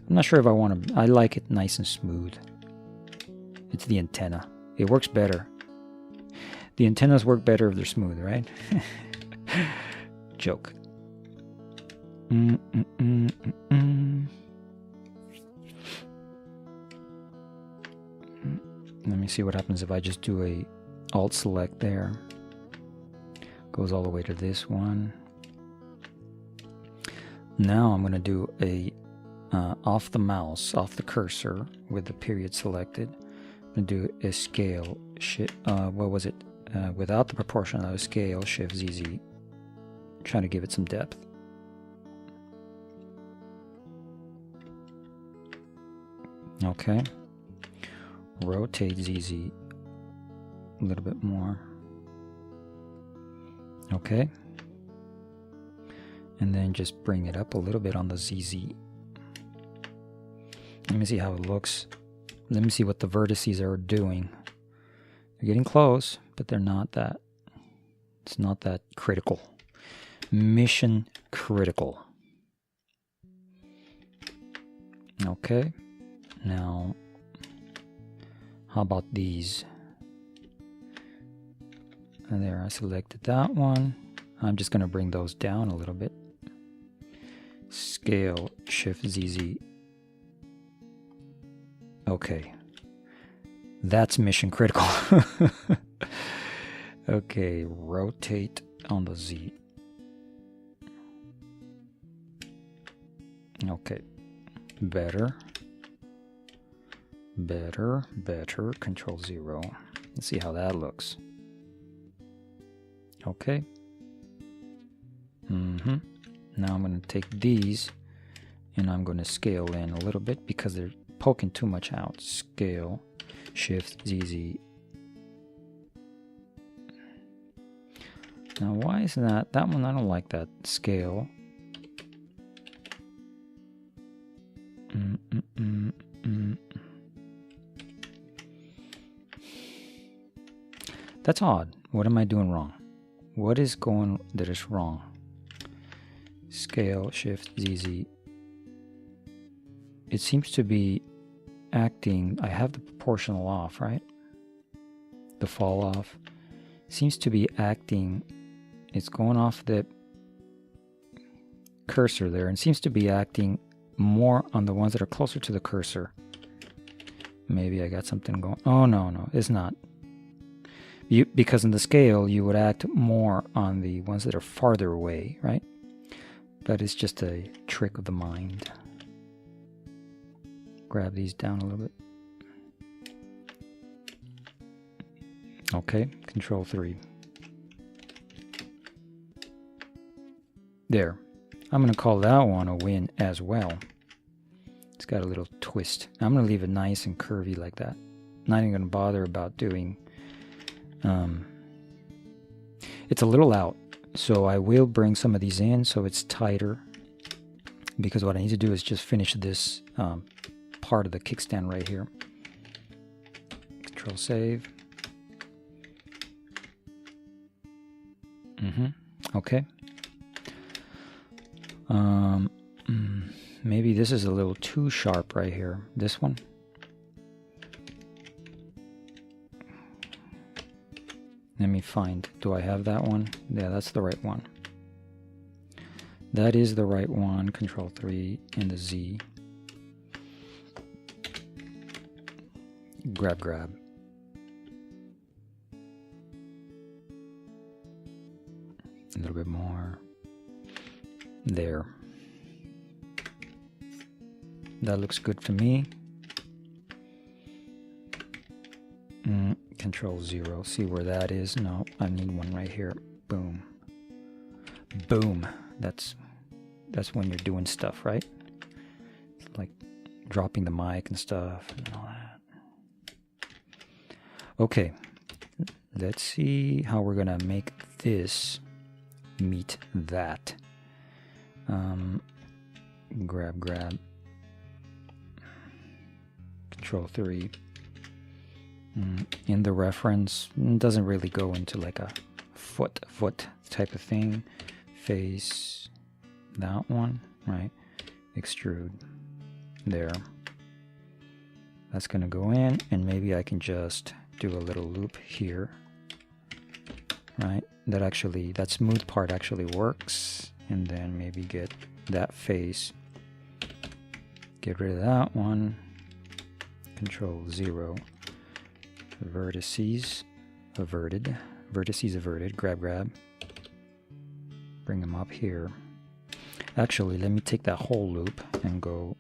A: I'm not sure if I want to, I like it nice and smooth. It's the antenna. It works better. The antennas work better if they're smooth, right? Joke. Let me see what happens if I just do a Alt select there. Goes all the way to this one. Now I'm going to do a off the mouse, off the cursor with the period selected. I'm going to do a scale. What was it? Without the proportion, a scale, Shift ZZ. Trying to give it some depth. Okay. Rotate ZZ a little bit more. Okay. And then just bring it up a little bit on the ZZ. Let me see how it looks. Let me see what the vertices are doing. They're getting close, but they're not that. It's not that critical. Mission critical. Okay. Now, how about these? And there, I selected that one. I'm just going to bring those down a little bit. Scale, Shift ZZ. Okay. That's mission critical. Okay, rotate on the Z. Okay. Better. Better. Better. Control 0. Let's see how that looks. Okay. Now I'm going to take these and I'm going to scale in a little bit because they're poking too much out. Scale, Shift, ZZ. Now why is that? That one, I don't like that scale. That's odd. What am I doing wrong? What is going that is wrong? Scale, Shift, ZZ. It seems to be acting, I have the proportional off, right? The fall off. Seems to be acting, it's going off the cursor there and seems to be acting more on the ones that are closer to the cursor. Maybe I got something going. Oh, no, it's not. Because in the scale, you would act more on the ones that are farther away, right? But it's just a trick of the mind. Grab these down a little bit. Okay, Control 3. There. I'm going to call that one a win as well. It's got a little twist. I'm going to leave it nice and curvy like that. Not even going to bother about doing... it's a little out, so I will bring some of these in so it's tighter, because what I need to do is just finish this part of the kickstand right here. Control save. Okay. Maybe this is a little too sharp right here. This one. Let me find. Do I have that one? Yeah, that's the right one. That is the right one. Control 3 and the Z. Grab. A little bit more. There. That looks good to me. Control 0. See where that is? No, I need one right here. Boom. Boom. That's when you're doing stuff, right? It's like dropping the mic and stuff and all that. Okay. Let's see how we're gonna make this meet that. Grab. Control 3. In the reference, doesn't really go into like a foot type of thing. Face that one, right? Extrude there. That's gonna go in, and maybe I can just do a little loop here, right? That smooth part actually works, and then maybe get that face. Get rid of that one. Control 0. Vertices averted. Grab. Bring them up here. Actually, let me take that whole loop and go.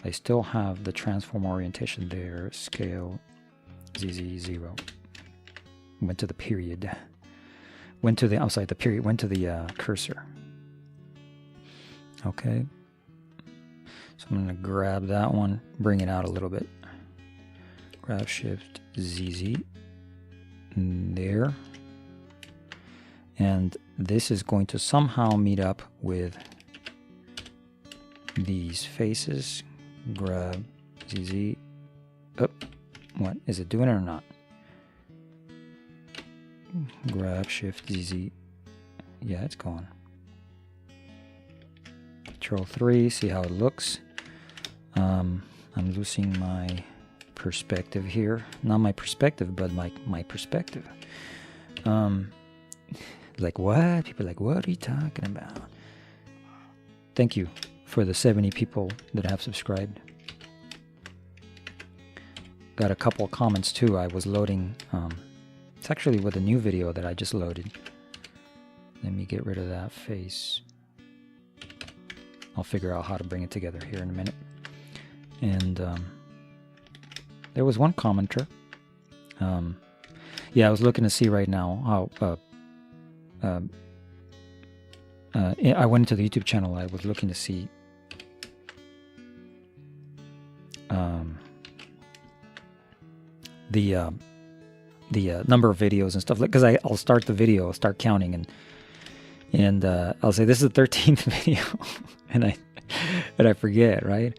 A: I still have the transform orientation there. Scale ZZ0. Went to the period. Went to the outside the period. Went to the cursor. Okay. So I'm going to grab that one. Bring it out a little bit. Grab Shift ZZ there, and this is going to somehow meet up with these faces. Grab ZZ. Up. What is it doing it or not? Grab Shift ZZ. Yeah, it's going. Control 3. See how it looks. I'm losing my perspective here. Not my perspective, but my perspective. Like what? People are like, what are you talking about? Thank you for the 70 people that have subscribed. got a couple of comments too. I was loading, it's actually with a new video that I just loaded. Let me get rid of that face. I'll figure out how to bring it together here in a minute. And there was one commenter. Yeah, I was looking to see right now how I went into the YouTube channel. I was looking to see the number of videos and stuff, because I'll start the video, I'll start counting, and I'll say this is the 13th video, and I forget, right?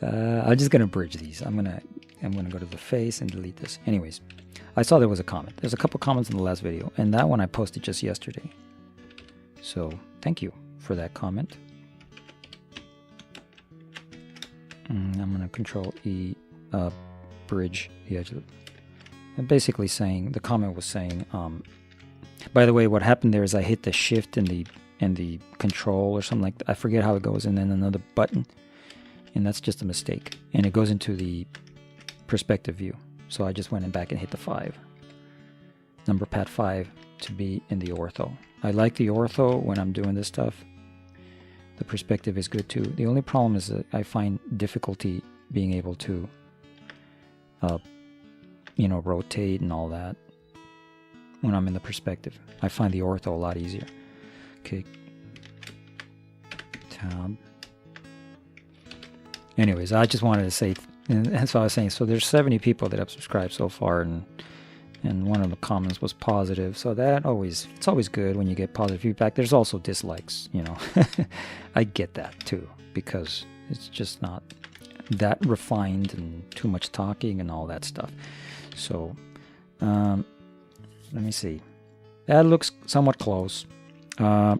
A: I'm just gonna bridge these. I'm gonna go to the face and delete this. Anyways, I saw there was a comment. There's a couple comments in the last video, and that one I posted just yesterday. So thank you for that comment. I'm gonna Control E, bridge the edge. And basically saying, the comment was saying, by the way, what happened there is I hit the shift and the control or something like that. I forget how it goes, and then another button, and that's just a mistake. And it goes into the perspective view. So I just went back and hit the 5. Number pad 5 to be in the ortho. I like the ortho when I'm doing this stuff. The perspective is good too. The only problem is that I find difficulty being able to rotate and all that when I'm in the perspective. I find the ortho a lot easier. Okay. Tab. Anyways, I just wanted to say, and that's what I was saying. So there's 70 people that have subscribed so far, and one of the comments was positive. So it's always good when you get positive feedback. There's also dislikes, I get that too, because it's just not that refined and too much talking and all that stuff. So let me see. That looks somewhat close. I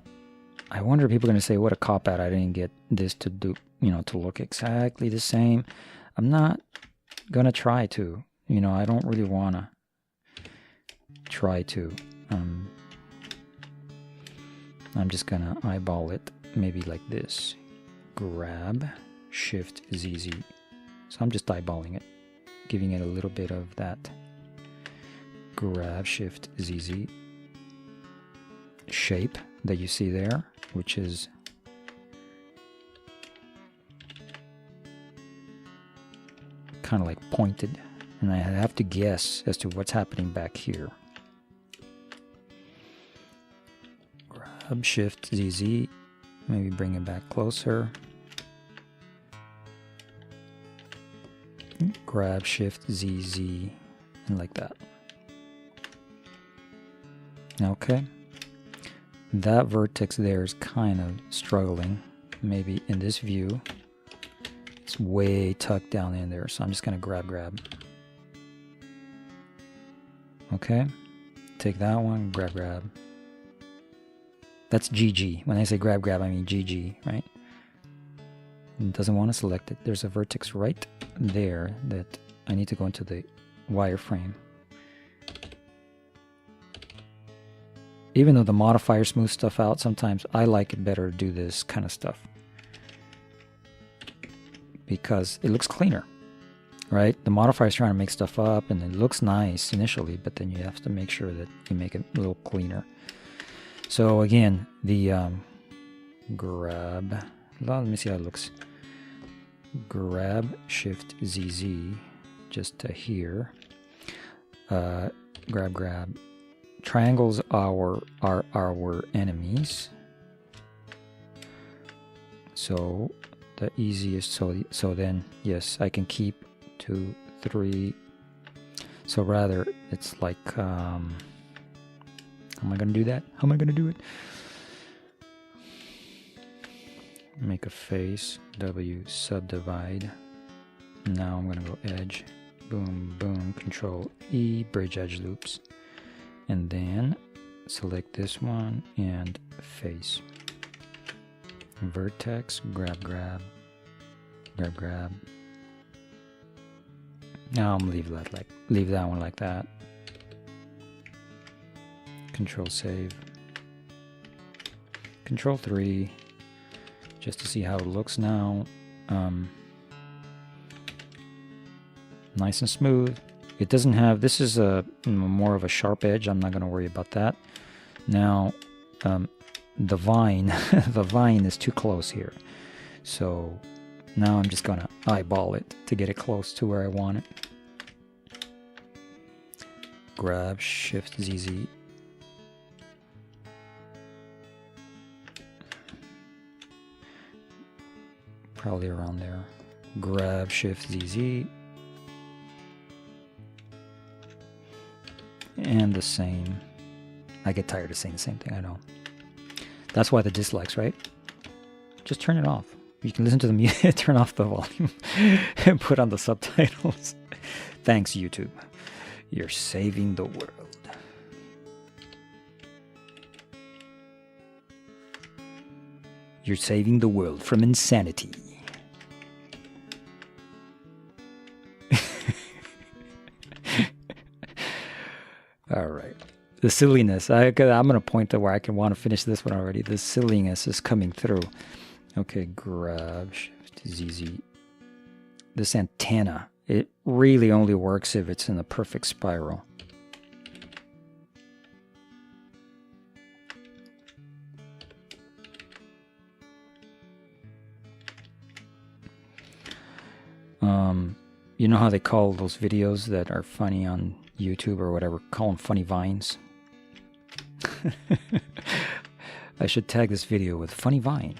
A: wonder if people are going to say, what a cop-out, I didn't get this to do, to look exactly the same. I'm not going to try to, I don't really want to try to. I'm just going to eyeball it maybe like this. Grab, Shift, ZZ. So I'm just eyeballing it, giving it a little bit of that. Grab, Shift, ZZ. Shape that you see there, which is kind of like pointed, and I have to guess as to what's happening back here. Grab, Shift, ZZ, maybe bring it back closer. Grab, Shift, ZZ, and like that. Okay. That vertex there is kind of struggling. Maybe in this view, it's way tucked down in there. So I'm just going to grab. Okay. Take that one, grab. That's GG. When I say grab, I mean GG, right? It doesn't want to select it. There's a vertex right there that I need to go into the wireframe. Even though the modifier smooths stuff out, sometimes I like it better to do this kind of stuff because it looks cleaner, right? The modifier is trying to make stuff up and it looks nice initially, but then you have to make sure that you make it a little cleaner. So again, the grab, let me see how it looks. Grab, Shift, ZZ, just to here. Grab. Triangles are our enemies. So the easiest, so then yes, I can keep 2, 3. So rather it's like how am I gonna do that? How am I gonna do it? Make a face, W, subdivide. Now I'm gonna go edge, boom, Control E, bridge edge loops. And then select this one and face. Vertex, grab. Now I'm leave that one like that. Control save. Control 3, just to see how it looks now. Nice and smooth. It doesn't have, this is a more of a sharp edge. I'm not going to worry about that. Now, the vine, the vine is too close here. So now I'm just going to eyeball it to get it close to where I want it. Grab, Shift, ZZ. Probably around there. Grab, Shift, ZZ. And the same. I get tired of saying the same thing, I know. That's why the dislikes, right? Just turn it off. You can listen to the music, turn off the volume, and put on the subtitles. Thanks, YouTube. You're saving the world. You're saving the world from insanity. All right. The silliness. I'm going to point to where I can want to finish this one already. The silliness is coming through. Okay, grab, Shift, ZZ. This antenna, it really only works if it's in a perfect spiral. You know how they call those videos that are funny on YouTube or whatever, call them funny vines? I should tag this video with funny vine.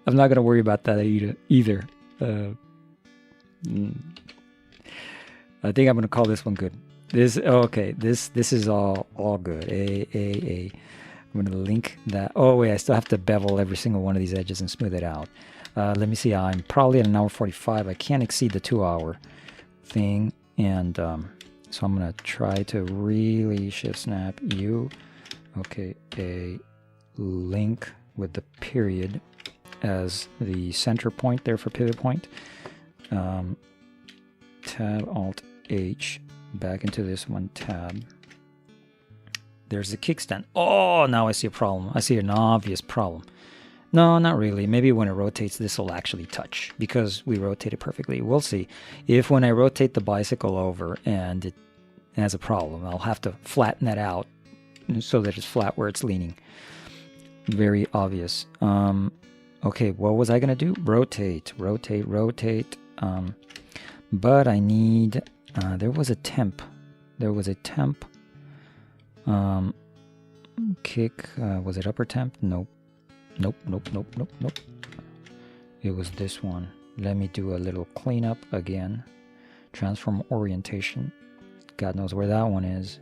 A: I'm not going to worry about that either. I think I'm going to call this one good. This is all good. I'm going to link that. Oh wait, I still have to bevel every single one of these edges and smooth it out. Let me see. I'm probably at 1:45. I can't exceed the 2-hour thing, and so I'm going to try to really Shift Snap U. Okay, a link with the period as the center point there for pivot point. Tab Alt H back into this one, tab. There's the kickstand. Oh, now I see a problem. I see an obvious problem. No, not really. Maybe when it rotates, this will actually touch because we rotate it perfectly. We'll see. If when I rotate the bicycle over and it has a problem, I'll have to flatten that out so that it's flat where it's leaning. Very obvious. Okay, what was I going to do? Rotate. But I need... there was a temp. Kick. Was it upper temp? Nope. Nope. It was this one. Let me do a little cleanup again. Transform orientation. God knows where that one is.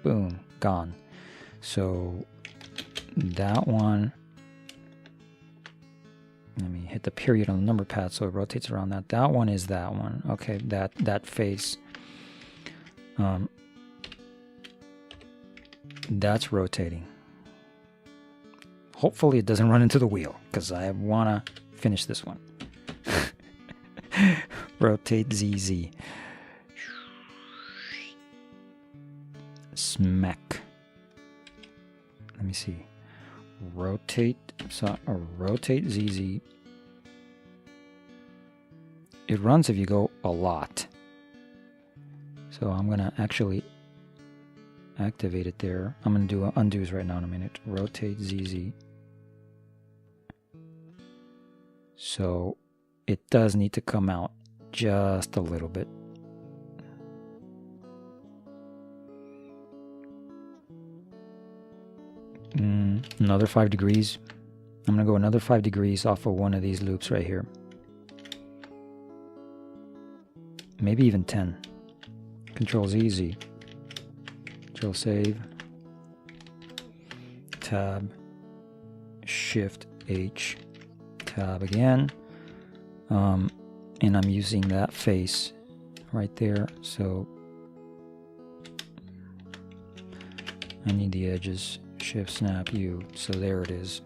A: Boom. Gone. So that one... Let me hit the period on the number pad so it rotates around that. That one is that one. Okay, that face. That's rotating. Hopefully it doesn't run into the wheel, because I want to finish this one. Rotate ZZ. Smack. Let me see. Rotate ZZ. It runs if you go a lot. So I'm going to actually activate it there. I'm going to do undos right now in a minute. Rotate ZZ. So it does need to come out just a little bit. Another 5 degrees. I'm going to go another 5 degrees off of one of these loops right here. Maybe even 10. Control Z. Control save. Tab. Shift H. Tab again. And I'm using that face right there. So I need the edges. Shift Snap U. So there it is.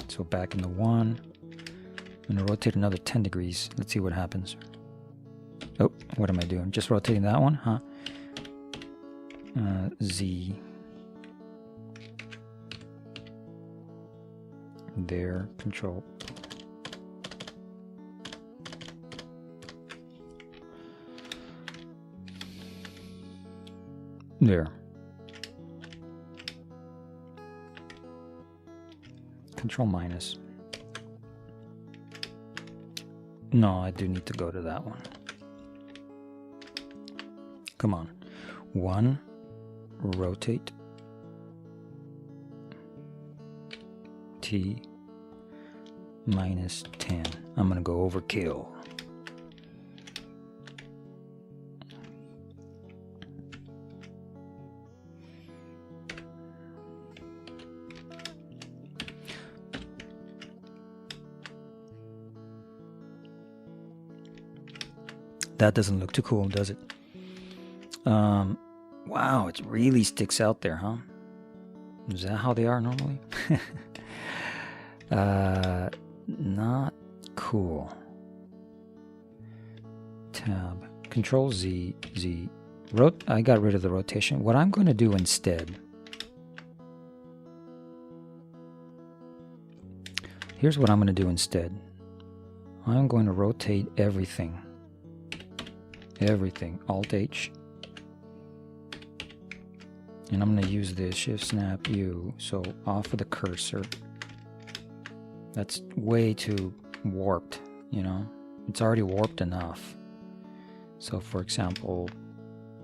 A: So back in the 1. I'm going to rotate another 10 degrees. Let's see what happens. Oh, what am I doing? Just rotating that one, huh? Z. There. Control. There. Control minus. No, I do need to go to that one. Come on. 1, rotate, T, minus 10. I'm going to go overkill. That doesn't look too cool, does it? Wow, it really sticks out there, huh? Is that how they are normally? Not cool. Tab, Control Z, Z. I got rid of the rotation. What I'm going to do instead, here's what I'm going to do instead. I'm going to rotate everything. Everything. Alt H. And I'm going to use this Shift Snap U. So off of the cursor. That's way too warped, you know. It's already warped enough. So for example,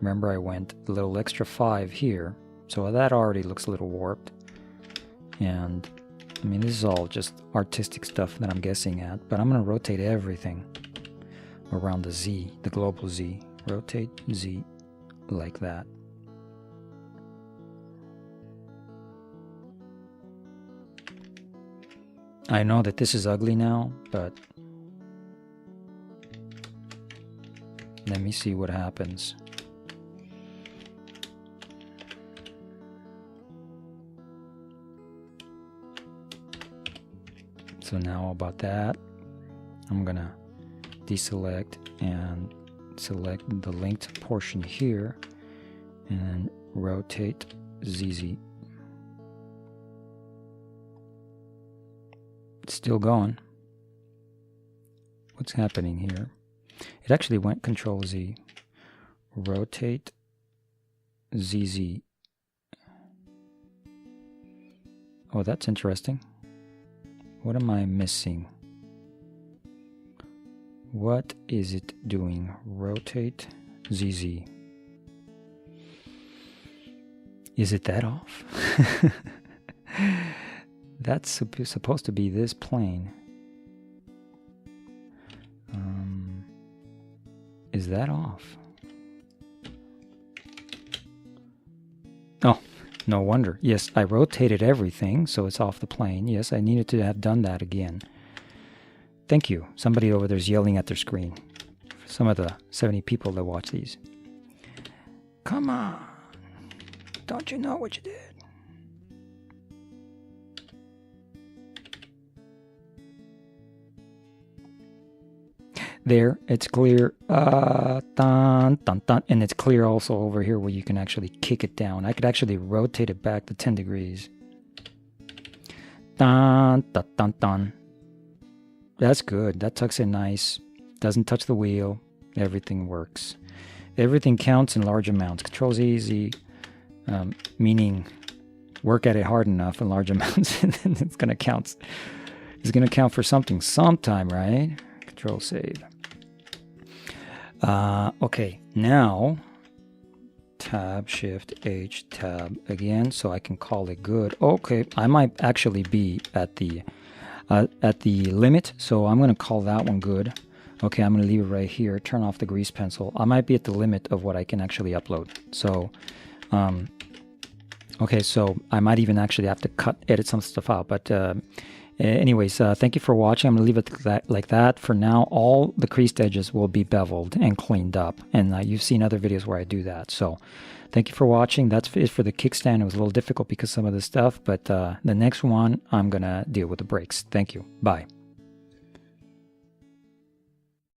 A: remember I went a little extra 5 here. So that already looks a little warped. And I mean, this is all just artistic stuff that I'm guessing at. But I'm going to rotate everything around the Z, the global Z. Rotate Z like that. I know that this is ugly now, but let me see what happens. So now about that, I'm gonna deselect and select the linked portion here and rotate ZZ. It's still going. What's happening here? It actually went Control Z. Rotate ZZ. Oh, that's interesting. What am I missing? What is it doing? Rotate ZZ. Is it that off? That's supposed to be this plane. Is that off? Oh, no wonder. Yes, I rotated everything, so it's off the plane. Yes, I needed to have done that again. Thank you. Somebody over there's yelling at their screen. Some of the 70 people that watch these. Come on. Don't you know what you did? There, it's clear. Dun, dun, dun. And it's clear also over here where you can actually kick it down. I could actually rotate it back to 10 degrees. Dun, dun, dun, dun. That's good. That tucks in nice. Doesn't touch the wheel. Everything works. Everything counts in large amounts. Control Z, Z, meaning work at it hard enough in large amounts, and then it's going to count. It's going to count for something sometime, right? Control save. Okay, now Tab Shift H Tab again, so I can call it good. Okay, I might actually be at the limit, so I'm going to call that one good. Okay, I'm going to leave it right here. Turn off the grease pencil. I might be at the limit of what I can actually upload. So, okay, so I might even actually have to edit some stuff out, but. Anyways, thank you for watching. I'm going to leave it like that. For now, all the creased edges will be beveled and cleaned up. And you've seen other videos where I do that. So thank you for watching. That's it for the kickstand. It was a little difficult because of some of the stuff. But the next one, I'm going to deal with the brakes. Thank you. Bye.